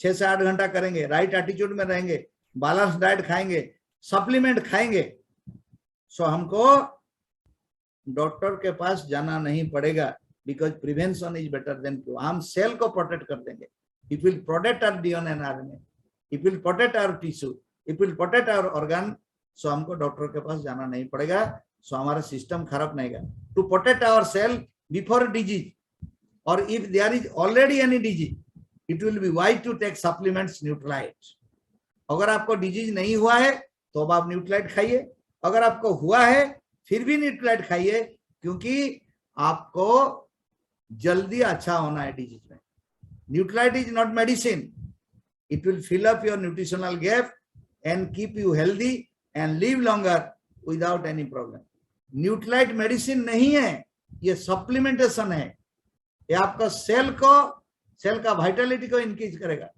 6 से 8 घंटा करेंगे, राइट एटीट्यूड में रहेंगे, बैलेंस डाइट खाएंगे, सप्लीमेंट खाएंगे, सो हमको डॉक्टर के पास जाना नहीं पड़ेगा। Because prevention is better than cure. हम सेल को प्रोटेक्ट कर देंगे। It will protect our DNA and RNA. It will protect our tissue. It will protect our organ. So हमको डॉक्टर के पास जाना नहीं पड़ेगा। So हमारा सिस्टम खराब नहीं होगा। To protect our cell before disease, or if there is already any disease, it will be wise to take supplements neutralize. अगर आपको डिजीज नहीं हुआ है तो अब आप न्यूट्रलाइट खाइए, अगर आपको हुआ है फिर भी न्यूट्रलाइट खाइए, क्योंकि आपको जल्दी अच्छा होना है डिजीज में। Nutrilite is not medicine, it will fill up your nutritional gap and keep you healthy and live longer without any problem. Nutrilite medicine नहीं है, ये सप्लीमेंटेशन है। ये आपका सेल का वाइटलिटी को इंक्रीज करेगा,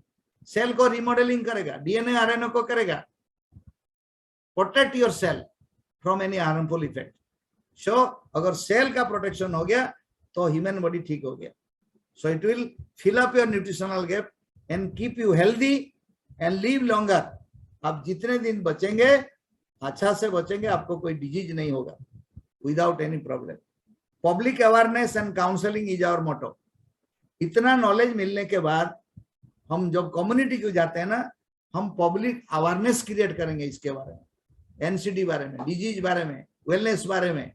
सेल को रिमॉडलिंग करेगा, डीएनए आरएनए को करेगा, protect your cell from any harmful effect. So अगर सेल का प्रोटेक्शन हो गया तो ह्यूमन बॉडी ठीक हो गया। So it will fill up your nutritional gap and keep you healthy and live longer. आप जितने दिन बचेंगे अच्छा से बचेंगे, आपको कोई डिजीज नहीं होगा without any problem. Public awareness and counselling is our motto. इतना नॉलेज मिलने के बाद हम जब कम्युनिटी को जाते हैं ना, हम पब्लिक अवेयरनेस क्रिएट करेंगे इसके बारे में, एनसीडी बारे में, डिजीज बारे में, वेलनेस बारे में,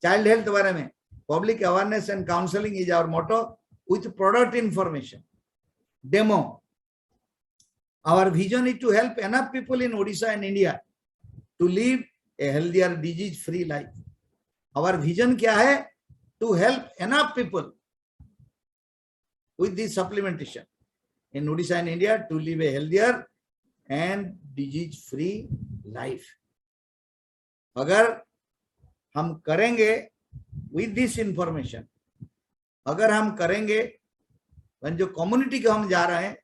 चाइल्ड हेल्थ बारे में। Public awareness and counseling is our motto, with product information, demo. Our vision is to help enough people in Odisha and India to live a healthier, disease-free life. Our vision क्या है? To help enough people with this supplementation in Odisha and India to live a healthier and disease-free life. अगर हम करेंगे with this information, अगर हम करेंगे, जो community को हम जा रहे हैं,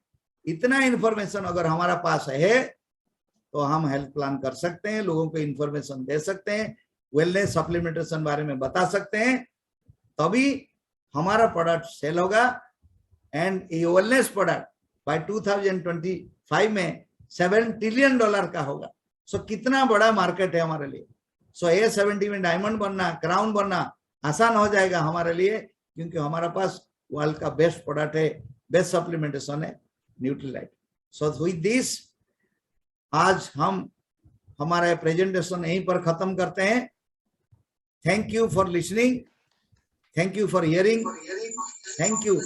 इतना इंफॉर्मेशन अगर हमारा पास है तो हम हेल्थ प्लान कर सकते हैं, लोगों को इंफॉर्मेशन दे सकते हैं, वेलनेस सप्लीमेंटेशन बारे में बता सकते हैं, तभी हमारा प्रोडक्ट सेल होगा। एंड ये वेलनेस प्रोडक्ट बाय 2025 में $7 ट्रिलियन का होगा। सो कितना बड़ा मार्केट है हमारे लिए। सो A70 में डायमंड बनना, क्राउन बनना आसान हो जाएगा हमारे लिए, क्योंकि हमारे पास वर्ल्ड का बेस्ट प्रोडक्ट है, बेस्ट सप्लीमेंटेशन है, न्यूट्रीलाइट। सो विद दिस आज हम हमारा प्रेजेंटेशन यहीं पर खत्म करते हैं। Thank you for listening, thank you for hearing, thank you.